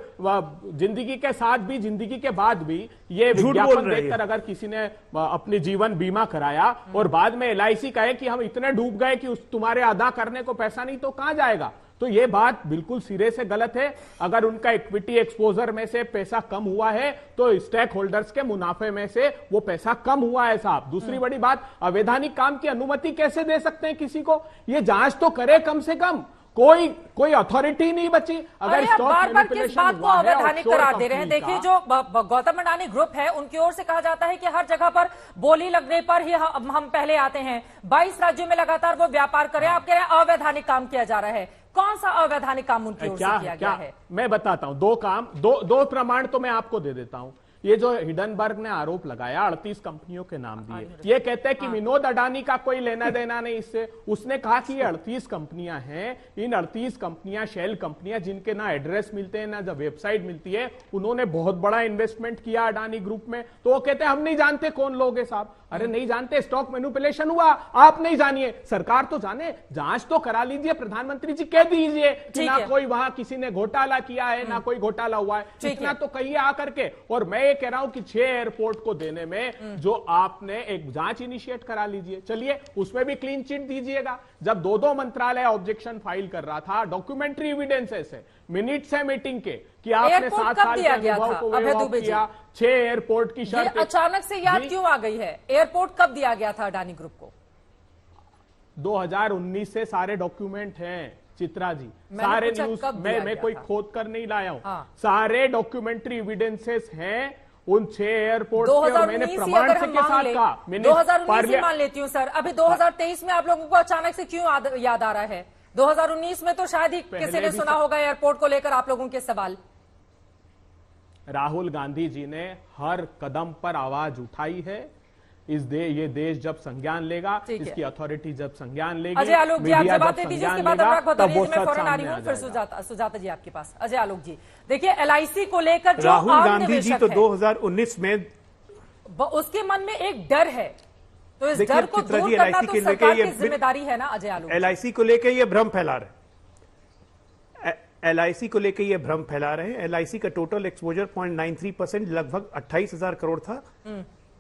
जिंदगी के साथ भी जिंदगी के बाद भी ये विज्ञापन देखकर अगर किसी ने अपनी जीवन बीमा कराया और बाद में LIC कहे कि हम इतने डूब गए कि उस तुम्हारे अदा करने को पैसा नहीं, तो कहां जाएगा? तो ये बात बिल्कुल सिरे से गलत है। अगर उनका इक्विटी एक्सपोजर में से पैसा कम हुआ है तो स्टेक होल्डर्स के मुनाफे में से वो पैसा कम हुआ है साहब। दूसरी बड़ी बात, अवैधानिक काम की अनुमति कैसे दे सकते हैं किसी को? ये जांच तो करे कम से कम। कोई अथॉरिटी नहीं बची। अगर बार-बार किस बात को अवैधानिक करार दे रहे हैं? देखिए, जो गौतम अडानी ग्रुप है उनकी ओर से कहा जाता है कि हर जगह पर बोली लगने पर ही हम पहले आते हैं। 22 राज्यों में लगातार वो व्यापार कर रहे हैं। आप कह रहे हैं अवैधानिक काम किया जा रहा है। कौन सा अवैधानिक काम उनकी ओर से किया गया है? मैं बताता हूं। दो प्रमाण तो मैं आपको दे देता हूं। ये जो हिडनबर्ग ने आरोप लगाया 38 कंपनियों के नाम दिए, ये कहते हैं कि विनोद अडानी का कोई लेना देना नहीं इससे। उसने कहा कि ये 38 कंपनियां हैं, इन 38 कंपनियां शेल कंपनियां जिनके ना एड्रेस मिलते हैं ना जब वेबसाइट मिलती है, उन्होंने बहुत बड़ा इन्वेस्टमेंट किया अडानी ग्रुप में। तो वो कहते हैं हम नहीं जानते कौन लोग है साहब। अरे नहीं जानते, स्टॉक मैनिपुलेशन हुआ, आप नहीं जानिए, सरकार तो जाने। जांच तो करा लीजिए, प्रधानमंत्री जी कह दीजिए कि ना कोई वहां किसी ने घोटाला किया है ना कोई घोटाला हुआ है, इतना तो कहिए आकर के। और मैं कह रहा हूं कि 6 एयरपोर्ट को देने में जो आपने एक जांच इनिशिएट करा लीजिए, चलिए उसमें भी क्लीन चिट दीजिएगा। जब दो मंत्रालय ऑब्जेक्शन फाइल कर रहा था, डॉक्यूमेंट्री एविडेंसेस है, मिनट्स है मीटिंग के कि आपने 7 साल के अनुभव को वेव किया। 6 एयरपोर्ट की शर्त अचानक से याद क्यों आ गई है? एयरपोर्ट कब दिया गया था अडानी ग्रुप को? 2019 से सारे डॉक्यूमेंट हैं चित्रा जी, सारे न्यूज मैं कोई खोद कर नहीं लाया हूं। सारे डॉक्यूमेंट्री एविडेंसेस हैं उन 6 एयरपोर्ट के। मैंने प्रमाण से के साथ कहा। 2019 मान लेती हूँ सर, अभी 2023 में आप लोगों को अचानक से क्यों याद आ रहा है? 2019 में तो शायद ही किसी ने सुना होगा एयरपोर्ट को लेकर आप लोगों के सवाल। राहुल गांधी जी ने हर कदम पर आवाज उठाई है। ये देश जब संज्ञान लेगा, इसकी अथॉरिटी जब संज्ञान लेगी, अजय आलोक जी आप जवाब दे दीजिए, उसके बाद अनुराग भदौरिया जी मैं फौरन आ रही हूँ, फिर सुजाता जी आपके पास। अजय आलोक जी, देखिए LIC को लेकर जो राहुल गांधी जी तो 2019 में उसके मन में एक डर है, तो इस डर को दूर करना तो सरकार की जिम्मेदारी है ना अजय आलोक? LIC को लेकर ये भ्रम फैला रहे हैं। LIC को लेकर ये भ्रम फैला रहे हैं। LIC का टोटल एक्सपोजर 0.93% लगभग 28,000 करोड़ था।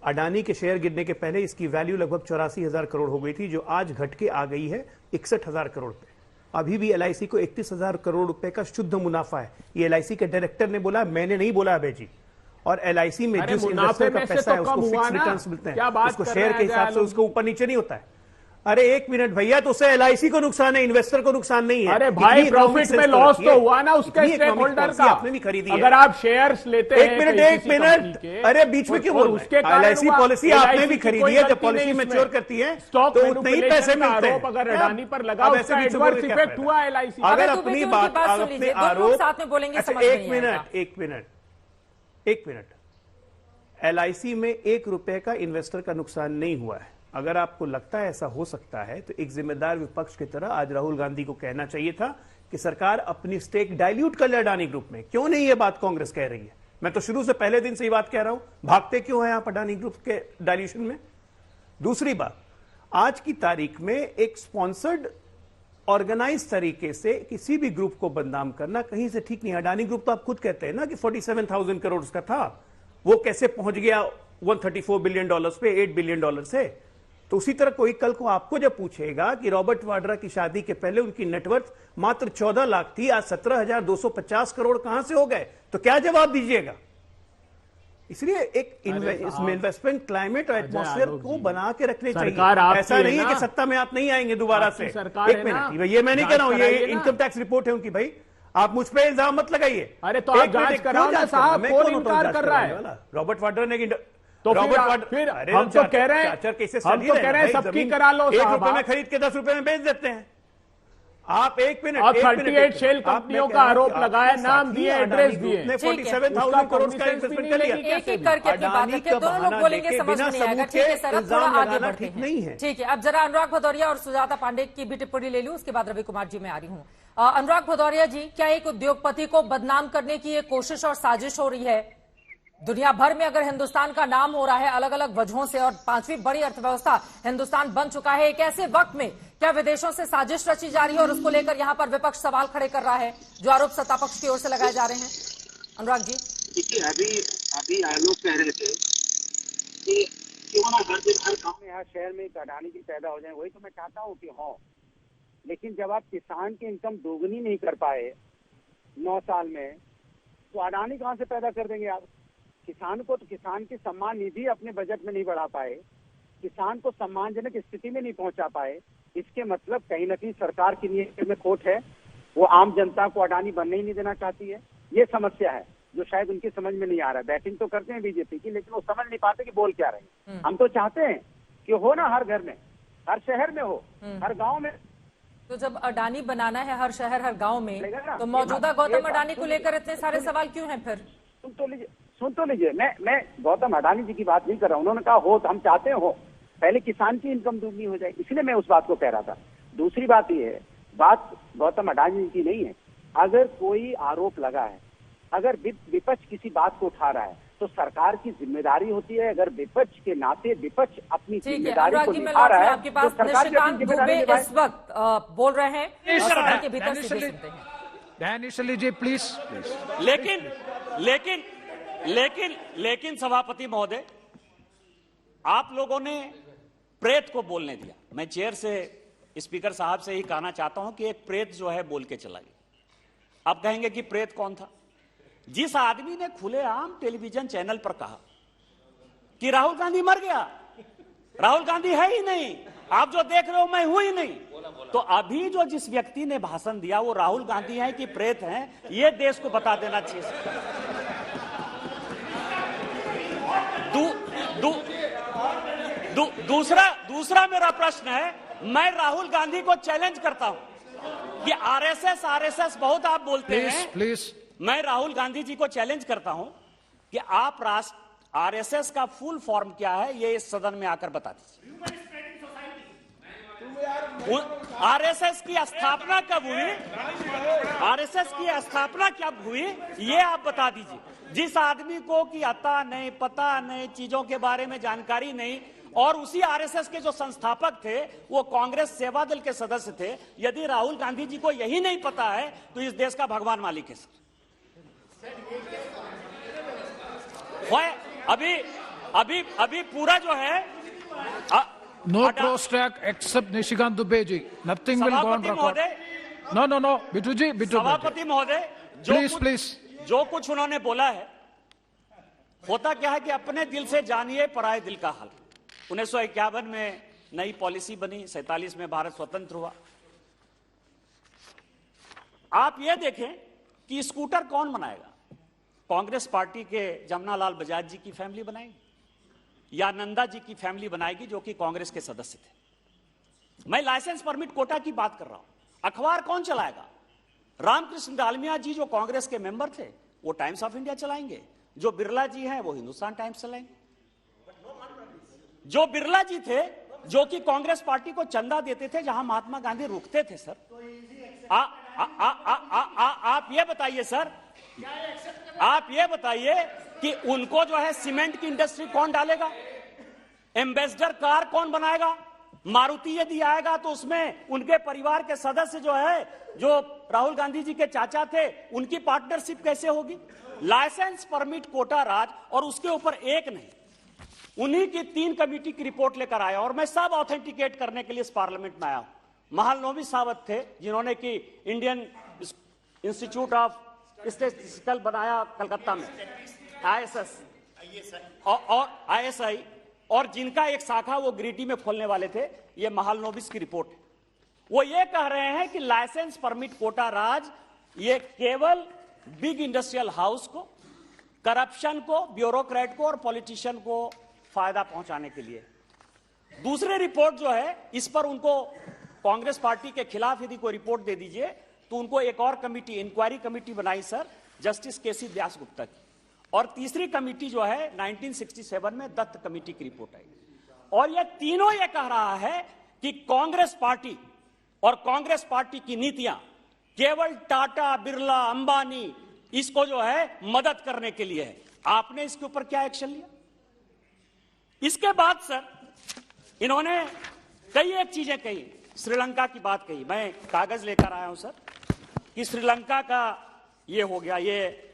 अडानी के शेयर गिरने के पहले इसकी वैल्यू लगभग 84,000 करोड़ हो गई थी, जो आज घट के आ गई है 61,000 करोड़ पे। अभी भी LIC को 31,000 करोड़ रुपए का शुद्ध मुनाफा है। ये LIC के डायरेक्टर ने बोला, मैंने नहीं बोला अभय जी। और LIC में जिस इन्वेस्टर का पैसा है उसको फिक्स रिटर्न्स मिलते हैं, उसको शेयर के हिसाब से उसको ऊपर नीचे नहीं होता है। अरे एक मिनट भैया, तो उससे एलआईसी को नुकसान है, इन्वेस्टर को नुकसान नहीं है। अरे भाई प्रॉफिट में लॉस तो हुआ ना उसके स्टेक होल्डर का, आपने भी खरीदी है। अगर आप शेयर्स लेते हैं एक मिनट, अरे बीच में क्यों बोल रहे हैं? एलआईसी पॉलिसी आपने भी खरीदी है, जब पॉलिसी मैच्योर करती है स्टॉक तो उतने ही पैसे मिलते हैं। अगर अडानी पर लगा उसका एडवर्स इफेक्ट हुआ एलआईसी। अगर अपनी बात, अपने आरोप, साथ में बोलेंगे, एक मिनट, एलआईसी में 1 रुपए का इन्वेस्टर का नुकसान नहीं हुआ है। अगर आपको लगता है ऐसा हो सकता है तो एक जिम्मेदार विपक्ष की तरह आज राहुल गांधी को कहना चाहिए था कि सरकार अपनी स्टेक डाइल्यूट कर ले अडानी ग्रुप में। क्यों नहीं ये बात कांग्रेस कह रही है? मैं तो शुरू से पहले दिन से ये बात कह रहा हूं, भागते क्यों हैं आप अडानी ग्रुप के डाइल्यूशन में? दूसरी बात, आज की तारीख में एक स्पॉन्सर्ड ऑर्गेनाइज तरीके से किसी भी ग्रुप को बदनाम करना कहीं से ठीक नहीं। अडानी ग्रुप तो आप खुद कहते हैं ना कि 47,000 करोड़ का था, वो कैसे पहुंच गया 134 बिलियन डॉलर पे 8 बिलियन डॉलर से? तो उसी तरह कोई कल को आपको जब पूछेगा कि रॉबर्ट वाड्रा की शादी के पहले उनकी नेटवर्थ मात्र 14 लाख थी, आज 17,250 करोड़ कहां से हो गए, तो क्या जवाब दीजिएगा? इसलिए एक इन्वेस्टमेंट क्लाइमेट और एटमॉस्फेयर को बना के रखने चाहिए। ऐसा नहीं है कि सत्ता में आप नहीं आएंगे दोबारा से। एक मिनट, ये मैं नहीं कह रहा हूं, ये इनकम टैक्स रिपोर्ट है उनकी। भाई आप मुझ पे इल्जाम मत लगाइए। अरे तो आप जांच कराओ ना साहब, कौन इनकार कर रहा है? रॉबर्ट वाड्रा ने तो फिर हम तो कह रहे हैं सबकी करा लो। 1 रुपए में खरीद के 10 रुपए में बेच देते हैं आप। 1 मिनट, और 38 शेल कंपनियों का आरोप लगाया, नाम दिए, एड्रेस दिए, 47,000 करोड़ का इन्वेस्टमेंट कर लिया। एक-एक करके अपनी बात रखिए, दोनों लोग बोलेंगे, समझ में नहीं आएगा। ठीक है सर, अब थोड़ा आगे बढ़ते हैं। ठीक है, अब जरा अनुराग भदौरिया और सुजाता पांडे की भी टिप्पणी ले लूं, उसके बाद रवि कुमार जी में आ रही हूं। अनुराग भदौरिया जी, क्या एक उद्योगपति को बदनाम करने की एक कोशिश और साजिश हो रही है? दुनिया भर में अगर हिंदुस्तान का नाम हो रहा है अलग अलग वजहों से, और 5वीं बड़ी अर्थव्यवस्था हिंदुस्तान बन चुका है, एक ऐसे वक्त में क्या विदेशों से साजिश रची जा रही है और उसको लेकर यहां पर विपक्ष सवाल खड़े कर रहा है, जो आरोप सत्तापक्ष की ओर से लगाए जा रहे हैं? अनुराग जी, देखिए, अभी आलोक कह रहे थे कि क्यों ना हर दिन हर गांव में, हर शहर में एक अडानी जी पैदा हो जाए। वही तो मैं चाहता हूँ कि हो, लेकिन जब आप किसान की इनकम दोगुनी नहीं कर पाए 9 साल में, तो अडानी कहां से पैदा कर देंगे आप? किसान को तो किसान की सम्मान निधि अपने बजट में नहीं बढ़ा पाए, किसान को सम्मानजनक स्थिति में नहीं पहुंचा पाए, इसके मतलब कहीं न कहीं सरकार की नीयत में खोट है। वो आम जनता को अडानी बनने ही नहीं देना चाहती है। ये समस्या है जो शायद उनकी समझ में नहीं आ रहा है। बैटिंग तो करते हैं बीजेपी की, लेकिन वो समझ नहीं पाते कि बोल क्या रहे हैं। हम तो चाहते हैं कि हो ना, हर घर में, हर शहर में हो, हर गाँव में। तो जब अडानी बनाना है हर शहर हर गांव में, तो मौजूदा गौतम अडानी को लेकर इतने सारे सवाल क्यों हैं फिर? सुन तो लीजिए, मैं गौतम अडानी जी की बात नहीं कर रहा हूं। उन्होंने कहा हो, तो हम चाहते हो, पहले किसान की इनकम दुगनी हो जाए, इसलिए मैं उस बात को कह रहा था। दूसरी बात ये है, बात गौतम अडानी जी की नहीं है। अगर कोई आरोप लगा है, अगर विपक्ष किसी बात को उठा रहा है, तो सरकार की जिम्मेदारी होती है। अगर विपक्ष के नाते विपक्ष अपनी जिम्मेदारी को निभा रहा है, तो सरकार की अपनी जिम्मेदारी निभाए। इस वक्त बोल रहे हैं सदन के भीतर सीधे सुनते हैं। दानिश जी प्लीज। लेकिन सभापति महोदय, आप लोगों ने प्रेत को बोलने दिया। मैं चेयर से स्पीकर साहब से ही कहना चाहता हूं कि एक प्रेत जो है बोल के चला गया। आप कहेंगे कि प्रेत कौन था? जिस आदमी ने खुलेआम टेलीविजन चैनल पर कहा कि राहुल गांधी मर गया, राहुल गांधी है ही नहीं, आप जो देख रहे हो मैं हूं ही नहीं, तो अभी जो जिस व्यक्ति ने भाषण दिया वो राहुल गांधी है कि प्रेत हैं, ये देश को बता देना चाहिए। दूसरा मेरा प्रश्न है, मैं राहुल गांधी को चैलेंज करता हूं कि आरएसएस बहुत आप बोलते हैं। प्लीज मैं राहुल गांधी जी को चैलेंज करता हूं कि आप आरएसएस का फुल फॉर्म क्या है, ये इस सदन में आकर बता दीजिए। आरएसएस की स्थापना कब हुई? आरएसएस की स्थापना कब हुई, ये आप बता दीजिए। जिस आदमी को कि अता नहीं, पता नहीं, चीजों के बारे में जानकारी नहीं, और उसी आरएसएस के जो संस्थापक थे वो कांग्रेस सेवा दल के सदस्य थे। यदि राहुल गांधी जी को यही नहीं पता है तो इस देश का भगवान मालिक है सर। अभी पूरा जो है no cross track except Nishikant Dubey ji, nothing will go on record. No Bittu ji, सभापति महोदय, प्लीज जो कुछ उन्होंने बोला है, होता क्या है कि अपने दिल से जानिए पराये दिल का हाल। 1951 में नई पॉलिसी बनी, 47 में भारत स्वतंत्र हुआ। आप ये देखें कि स्कूटर कौन बनाएगा? कांग्रेस पार्टी के जमनालाल बजाज जी की फैमिली बनाएगी या नंदा जी की फैमिली बनाएगी जो कि कांग्रेस के सदस्य थे। मैं लाइसेंस परमिट कोटा की बात कर रहा हूं। अखबार कौन चलाएगा? रामकृष्ण डालमिया जी जो कांग्रेस के मेंबर थे वो टाइम्स ऑफ इंडिया चलाएंगे, जो बिरला जी हैं वो हिंदुस्तान टाइम्स चलाएंगे। जो बिरला जी थे जो कि कांग्रेस पार्टी को चंदा देते थे जहां महात्मा गांधी रुकते थे सर, आप ये बताइए सर, आप ये बताइए कि उनको जो है सीमेंट की इंडस्ट्री कौन डालेगा? एम्बेसडर कार कौन बनाएगा? मारुति यदि आएगा तो उसमें उनके परिवार के सदस्य जो है, जो राहुल गांधी जी के चाचा थे, उनकी पार्टनरशिप कैसे होगी? लाइसेंस परमिट कोटा राज, और उसके ऊपर एक नहीं, उन्हीं की 3 कमेटी की रिपोर्ट लेकर आया और मैं सब ऑथेंटिकेट करने के लिए इस पार्लियामेंट में आया हूं। महालनोबी सावत थे जिन्होंने कि इंडियन इंस्टीट्यूट ऑफ स्टैटिस्टिकल बनाया कलकत्ता में, ISS और ISI, और जिनका एक शाखा वो गिरिडीह में खोलने वाले थे। ये महालनोबिस की रिपोर्ट है। वो ये कह रहे हैं कि लाइसेंस परमिट कोटा राज ये केवल बिग इंडस्ट्रियल हाउस को, करप्शन को, ब्यूरोक्रेट को और पॉलिटिशियन को फायदा पहुंचाने के लिए। दूसरी रिपोर्ट जो है इस पर उनको कांग्रेस पार्टी के खिलाफ यदि कोई रिपोर्ट दे दीजिए तो उनको एक और कमेटी, इंक्वायरी कमेटी बनाई सर जस्टिस केसी व्यास गुप्ता की, और तीसरी कमेटी जो है 1967 में दत्त कमेटी की रिपोर्ट आई। और ये तीनों ये कह रहा है कि कांग्रेस पार्टी और कांग्रेस पार्टी की नीतियां केवल टाटा, बिरला, अंबानी इसको जो है मदद करने के लिए है। आपने इसके ऊपर क्या एक्शन लिया? इसके बाद सर इन्होंने कई एक चीजें कही, श्रीलंका की बात कही। मैं कागज लेकर आया हूं सर कि श्रीलंका का ये हो गया, ये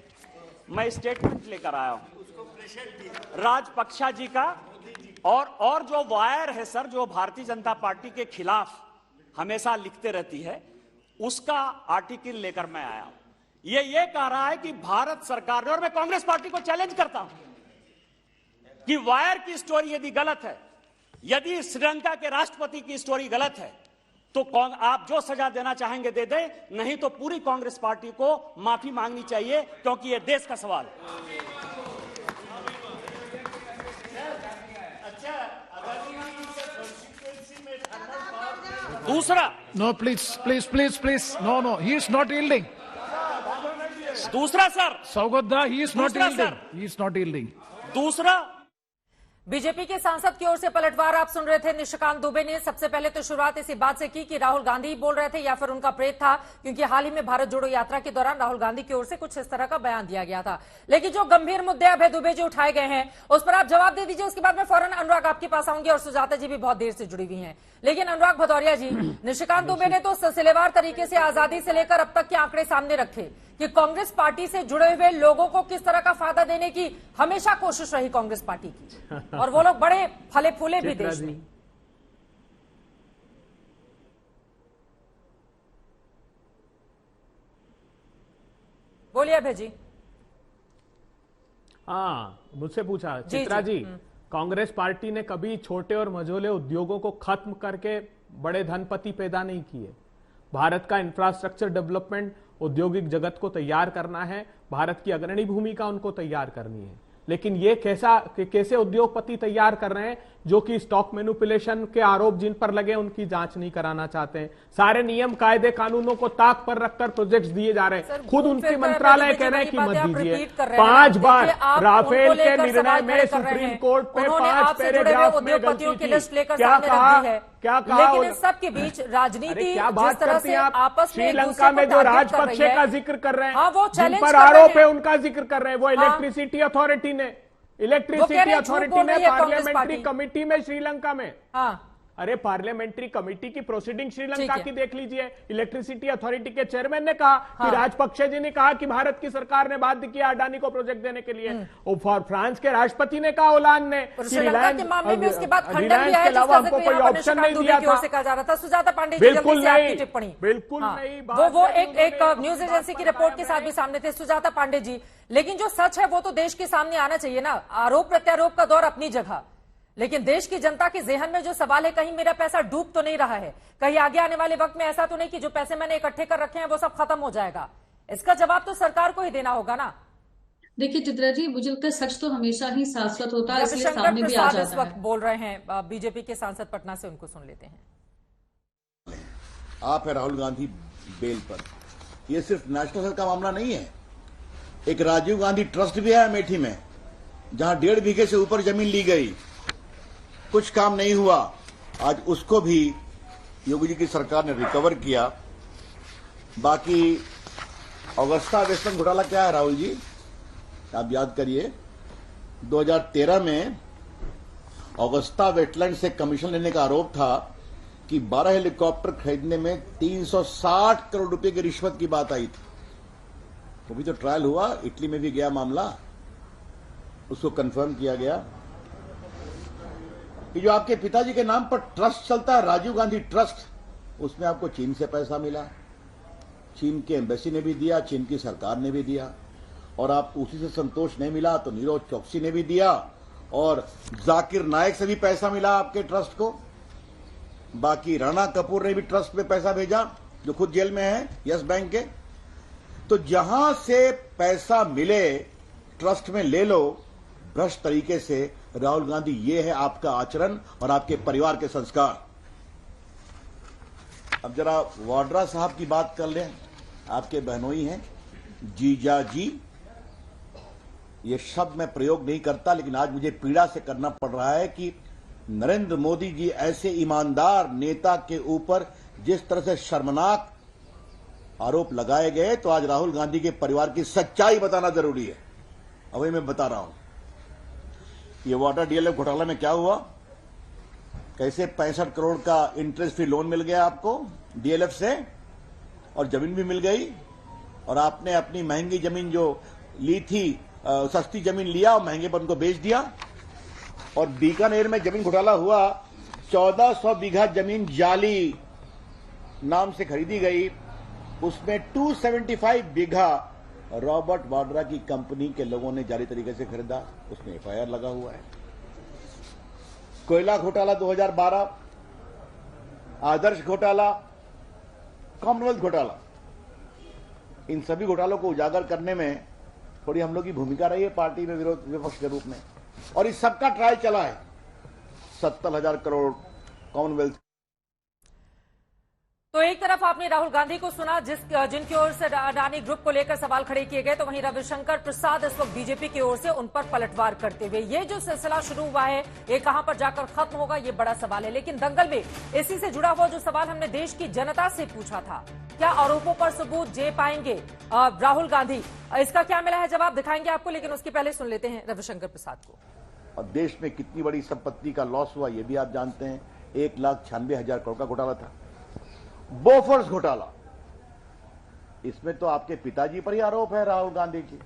मैं स्टेटमेंट लेकर आया हूं राजपक्षा जी का, और जो वायर है सर जो भारतीय जनता पार्टी के खिलाफ हमेशा लिखते रहती है, उसका आर्टिकल लेकर मैं आया हूं। ये कह रहा है कि भारत सरकार ने, और मैं कांग्रेस पार्टी को चैलेंज करता हूं कि वायर की स्टोरी यदि गलत है, यदि श्रीलंका के राष्ट्रपति की स्टोरी गलत है, तो आप जो सजा देना चाहेंगे दे दें, नहीं तो पूरी कांग्रेस पार्टी को माफी मांगनी चाहिए, क्योंकि यह देश का सवाल है। दूसरा, no please, no, he is not yielding. दूसरा सर, सौगतदा, ही इज नॉट यील्डिंग। दूसरा, बीजेपी के सांसद की ओर से पलटवार आप सुन रहे थे। निशिकांत दुबे ने सबसे पहले तो शुरुआत इसी बात से की कि राहुल गांधी बोल रहे थे या फिर उनका प्रेत था, क्योंकि हाल ही में भारत जोड़ो यात्रा के दौरान राहुल गांधी की ओर से कुछ इस तरह का बयान दिया गया था। लेकिन जो गंभीर मुद्दे अभय दुबे जी उठाए गए हैं उस पर आप जवाब दे दीजिए, उसके बाद मैं फौरन अनुराग आपके पास आऊंगी, और सुजाता जी भी बहुत देर से जुड़ी हुई हैं। लेकिन अनुराग भदौरिया जी, निशिकांत दुबे ने तो सिलसिलेवार तरीके से आजादी से लेकर अब तक के आंकड़े सामने रखे कि कांग्रेस पार्टी से जुड़े हुए लोगों को किस तरह का फायदा देने की हमेशा कोशिश रही कांग्रेस पार्टी की, और वो लोग बड़े फले फूले भी देश में। बोलिए अभय जी। हाँ, मुझसे पूछा चित्रा जी, कांग्रेस पार्टी ने कभी छोटे और मझोले उद्योगों को खत्म करके बड़े धनपति पैदा नहीं किए। भारत का इंफ्रास्ट्रक्चर डेवलपमेंट, औद्योगिक जगत को तैयार करना है, भारत की अग्रणी भूमिका उनको तैयार करनी है। लेकिन ये कैसे उद्योगपति तैयार कर रहे हैं जो कि स्टॉक मैनिपुलेशन के आरोप जिन पर लगे उनकी जांच नहीं कराना चाहते हैं। सारे नियम, कायदे, कानूनों को ताक पर रखकर प्रोजेक्ट्स दिए जा रहे हैं। खुद उनके मंत्रालय कह रहे हैं कि मत दीजिए। 5 बार राफेल के निर्णय में सुप्रीम कोर्ट पे 5 पैराग्राफ में गलती थी। क्या कहा? लेकिन इस सब के बीच राजनीति जिस तरह से आपस में श्रीलंका में जो राजपक्षे का जिक्र कर रहे हैं, जिन पर आरोप है उनका जिक्र कर रहे हैं, वो इलेक्ट्रिसिटी अथॉरिटी ने पार्लियामेंट्री कमेटी में श्रीलंका में, अरे पार्लियामेंट्री कमेटी की प्रोसीडिंग श्रीलंका की देख लीजिए। इलेक्ट्रिसिटी अथॉरिटी के चेयरमैन ने कहा कि राजपक्षे जी ने कहा कि भारत की सरकार ने बाध्य किया अडानी को प्रोजेक्ट देने के लिए, और फ्रांस के राष्ट्रपति ने कहा, ओलान ने, रिलायंस के मामले में उसके बाद खंडन भी के अलावा हमको कोई ऑप्शन नहीं दिया था। सुजाता पांडे जी, बिल्कुल नहीं, टिप्पणी बिल्कुल नहीं। वो एक न्यूज एजेंसी की रिपोर्ट के साथ भी सामने थे सुजाता पांडे जी। लेकिन जो सच है वो तो देश के सामने आना चाहिए ना। आरोप प्रत्यारोप का दौर अपनी जगह, लेकिन देश की जनता के जेहन में जो सवाल है, कहीं मेरा पैसा डूब तो नहीं रहा है, कहीं आगे आने वाले वक्त में ऐसा तो नहीं कि जो पैसे मैंने इकट्ठे कर रखे हैं वो सब खत्म हो जाएगा। इसका जवाब तो सरकार को ही देना होगा ना। देखिए चित्रा जी, मुझे लगता है सच तो हमेशा ही शाश्वत होता है, इसलिए सामने भी आ जाता है। इस वक्त बोल रहे हैं बीजेपी के सांसद पटना से, उनको सुन लेते हैं। आप है राहुल गांधी बेल पर, यह सिर्फ नेशनल हेल्थ का मामला नहीं है। एक राजीव गांधी ट्रस्ट भी है अमेठी में, जहां 1.5 बीघे से ऊपर जमीन ली गई, कुछ काम नहीं हुआ। आज उसको भी योगी जी की सरकार ने रिकवर किया। बाकी ऑगस्टा वेस्टलैंड घोटाला क्या है राहुल जी, आप याद करिए 2013 में ऑगस्टा वेटलैंड से कमीशन लेने का आरोप था कि 12 हेलीकॉप्टर खरीदने में 360 करोड़ रुपए की रिश्वत की बात आई थी। वो भी तो ट्रायल हुआ, इटली में भी गया मामला, उसको कंफर्म किया गया कि जो आपके पिताजी के नाम पर ट्रस्ट चलता है, राजीव गांधी ट्रस्ट, उसमें आपको चीन से पैसा मिला, चीन के एम्बेसी ने भी दिया, चीन की सरकार ने भी दिया, और आप उसी से संतोष नहीं मिला तो नीरज चौकसी ने भी दिया, और जाकिर नायक से भी पैसा मिला आपके ट्रस्ट को। बाकी राणा कपूर ने भी ट्रस्ट में पैसा भेजा, जो खुद जेल में है यस बैंक के। तो जहां से पैसा मिले ट्रस्ट में ले लो भ्रष्ट तरीके से। राहुल गांधी, ये है आपका आचरण और आपके परिवार के संस्कार। अब जरा वाड्रा साहब की बात कर लें, आपके बहनोई हैं, जीजा जी। ये शब्द मैं प्रयोग नहीं करता, लेकिन आज मुझे पीड़ा से करना पड़ रहा है कि नरेंद्र मोदी जी ऐसे ईमानदार नेता के ऊपर जिस तरह से शर्मनाक आरोप लगाए गए, तो आज राहुल गांधी के परिवार की सच्चाई बताना जरूरी है। अभी मैं बता रहा हूं ये वाटर डीएलएफ घोटाला में क्या हुआ, कैसे 65 करोड़ का इंटरेस्ट फ्री लोन मिल गया आपको डीएलएफ से, और जमीन भी मिल गई, और आपने अपनी महंगी जमीन जो ली थी, सस्ती जमीन लिया और महंगे पर उनको बेच दिया। और बीकानेर में जमीन घोटाला हुआ, 1400 बीघा जमीन जाली नाम से खरीदी गई, उसमें 275 बीघा रॉबर्ट वाड्रा की कंपनी के लोगों ने जाली तरीके से खरीदा, उसमें एफआईआर लगा हुआ है। कोयला घोटाला 2012, आदर्श घोटाला, कॉमनवेल्थ घोटाला, इन सभी घोटालों को उजागर करने में थोड़ी हम लोग की भूमिका रही है पार्टी में विपक्ष के रूप में, और इस सबका ट्रायल चला है। 70,000 करोड़ कॉमनवेल्थ। तो एक तरफ आपने राहुल गांधी को सुना जिनकी ओर से अडानी ग्रुप को लेकर सवाल खड़े किए गए, तो वहीं रविशंकर प्रसाद इस वक्त बीजेपी की ओर से उन पर पलटवार करते हुए, ये जो सिलसिला शुरू हुआ है ये कहां पर जाकर खत्म होगा, ये बड़ा सवाल है। लेकिन दंगल में इसी से जुड़ा हुआ जो सवाल हमने देश की जनता से पूछा था, क्या आरोपों पर सबूत दे पाएंगे राहुल गांधी, इसका क्या मिला है जवाब दिखाएंगे आपको, लेकिन उसके पहले सुन लेते हैं रविशंकर प्रसाद को। और देश में कितनी बड़ी संपत्ति का लॉस हुआ ये भी आप जानते हैं। 1,96,000 करोड़ का घोटाला था। बोफोर्स घोटाला, इसमें तो आपके पिताजी पर ही आरोप है, राहुल गांधी जी।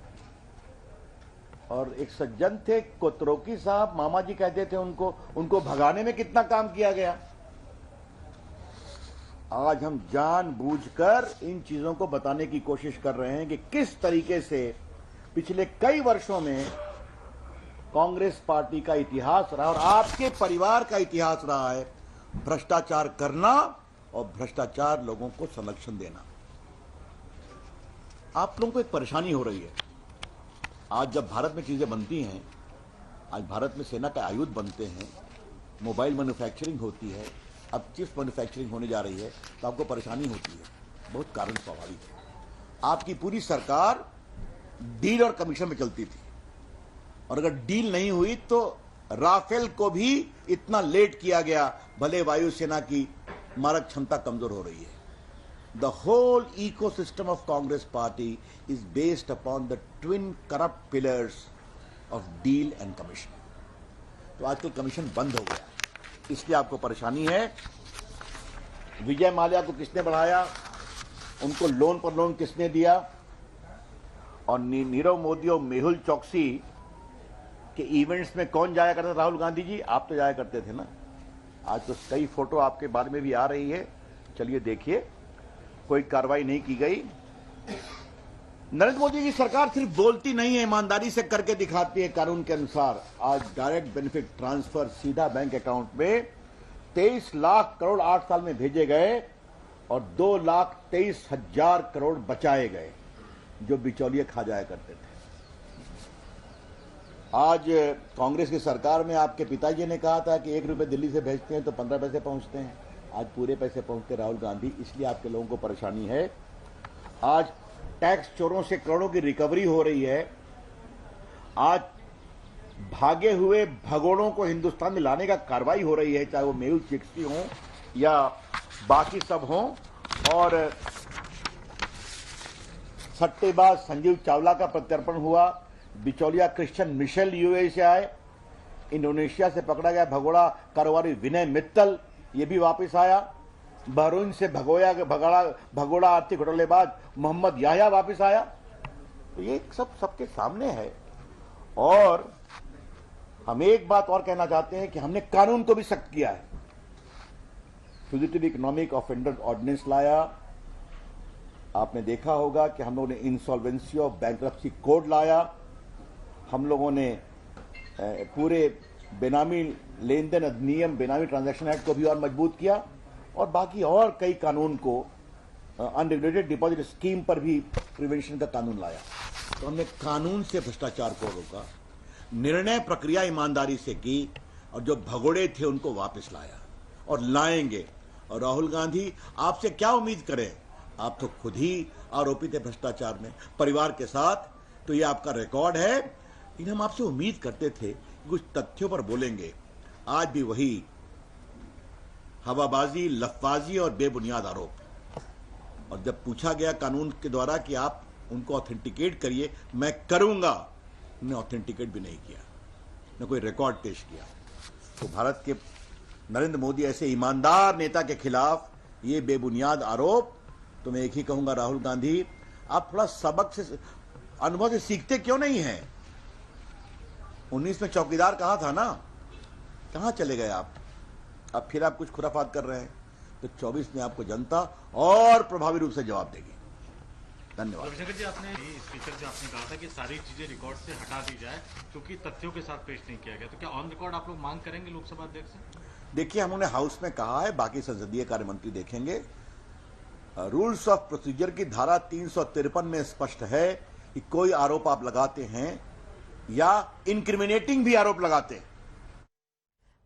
और एक सज्जन थे कोतरोकी साहब, मामा जी कहते थे उनको भगाने में कितना काम किया गया। आज हम जानबूझकर इन चीजों को बताने की कोशिश कर रहे हैं कि किस तरीके से पिछले कई वर्षों में कांग्रेस पार्टी का इतिहास रहा और आपके परिवार का इतिहास रहा है भ्रष्टाचार करना और भ्रष्टाचार लोगों को संरक्षण देना। आप लोगों को एक परेशानी हो रही है। आज जब भारत में चीजें बनती हैं, आज भारत में सेना के आयुध बनते हैं, मोबाइल मैन्युफैक्चरिंग होती है, अब चिप्स मैन्युफैक्चरिंग होने जा रही है, तो आपको परेशानी होती है। बहुत कारण स्वाभाविक है। आपकी पूरी सरकार डील और कमीशन में चलती थी, और अगर डील नहीं हुई तो राफेल को भी इतना लेट किया गया, भले वायुसेना की मारक क्षमता कमजोर हो रही है। The whole ecosystem of Congress party is based upon the twin corrupt pillars of deal and commission. तो आजकल कमीशन बंद हो गया, इसलिए आपको परेशानी है। विजय माल्या को किसने बढ़ाया, उनको लोन पर लोन किसने दिया, और नीरव मोदी और मेहुल चौकसी के इवेंट्स में कौन जाया करता था? राहुल गांधी जी, आप तो जाया करते थे ना। आज तो कई फोटो आपके बारे में भी आ रही है, चलिए देखिए। कोई कार्रवाई नहीं की गई। नरेंद्र मोदी की सरकार सिर्फ बोलती नहीं है, ईमानदारी से करके दिखाती है। कानून के अनुसार आज डायरेक्ट बेनिफिट ट्रांसफर सीधा बैंक अकाउंट में 23 लाख करोड़ 8 साल में भेजे गए और 2,23,000 करोड़ बचाए गए जो बिचौलिए खा जाया करते थे। आज कांग्रेस की सरकार में आपके पिताजी ने कहा था कि 1 रुपए दिल्ली से भेजते हैं तो 15 पैसे पहुंचते हैं। आज पूरे पैसे पहुंचते राहुल गांधी, इसलिए आपके लोगों को परेशानी है। आज टैक्स चोरों से करोड़ों की रिकवरी हो रही है। आज भागे हुए भगोड़ों को हिंदुस्तान में लाने का कार्रवाई हो रही है, चाहे वो मेहुल चोकसी हो या बाकी सब हो। और सट्टेबाज संजीव चावला का प्रत्यर्पण हुआ। बिचौलिया क्रिश्चियन मिशेल यूएई से आए। इंडोनेशिया से पकड़ा गया भगोड़ा कारोबारी विनय मित्तल, ये भी वापस आया। बहरीन से भगोड़ा आर्थिक घोटालेबाज मोहम्मद याह्या वापस आया। तो ये सब सबके सामने है। और हम एक बात और कहना चाहते हैं कि हमने कानून को भी सख्त किया है। फ्यूजिटिव इकोनॉमिक ऑफेंडर ऑर्डिनेंस लाया। आपने देखा होगा कि हम लोगों ने इंसॉल्वेंसी ऑफ बैंक्रप्सी कोड लाया। हम लोगों ने पूरे बेनामी लेन देन अधिनियम, बेनामी ट्रांजैक्शन एक्ट को भी और मजबूत किया और बाकी और कई कानून को, अनरेगुलेटेड डिपॉजिट स्कीम पर भी प्रिवेंशन का कानून लाया। तो हमने कानून से भ्रष्टाचार को रोका, निर्णय प्रक्रिया ईमानदारी से की और जो भगोड़े थे उनको वापस लाया और लाएंगे। और राहुल गांधी, आपसे क्या उम्मीद करें? आप तो खुद ही आरोपी थे भ्रष्टाचार में परिवार के साथ। तो ये आपका रिकॉर्ड है। लेकिन हम आपसे उम्मीद करते थे कि कुछ तथ्यों पर बोलेंगे। आज भी वही हवाबाजी, लफबाजी और बेबुनियाद आरोप। और जब पूछा गया कानून के द्वारा कि आप उनको ऑथेंटिकेट करिए, मैं करूंगा, उन्होंने ऑथेंटिकेट भी नहीं किया, न कोई रिकॉर्ड पेश किया। तो भारत के नरेंद्र मोदी ऐसे ईमानदार नेता के खिलाफ ये बेबुनियाद आरोप, तो मैं एक ही कहूंगा, राहुल गांधी, आप थोड़ा सबक से, अनुभव से सीखते क्यों नहीं हैं? 19 में चौकीदार कहा था ना, कहां चले गए आप? अब फिर आप कुछ खुराफात कर रहे हैं। तो 24 में आपको जनता और प्रभावी रूप से जवाब देगी। धन्यवाद। रविशंकर जी, आपने स्पीकर जी आपने कहा था कि सारी चीजें रिकॉर्ड से हटा दी जाए क्योंकि तथ्यों के साथ पेश नहीं किया गया। तो क्या ऑन रिकॉर्ड आप लोग मांग करेंगे लोकसभा अध्यक्ष से? देखिए, हमने हाउस में कहा है, बाकी संसदीय कार्य मंत्री देखेंगे। रूल्स ऑफ प्रोसीजर की धारा 353 में स्पष्ट है कि कोई आरोप आप लगाते हैं या इंक्रिमिनेटिंग भी आरोप लगाते हैं,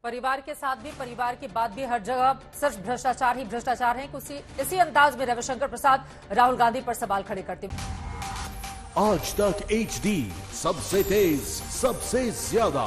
परिवार के साथ भी, परिवार के बाद भी हर जगह सिर्फ भ्रष्टाचार ही भ्रष्टाचार है। इसी अंदाज में रविशंकर प्रसाद राहुल गांधी पर सवाल खड़े करते हैं। आज तक HD, सबसे तेज, सबसे ज्यादा।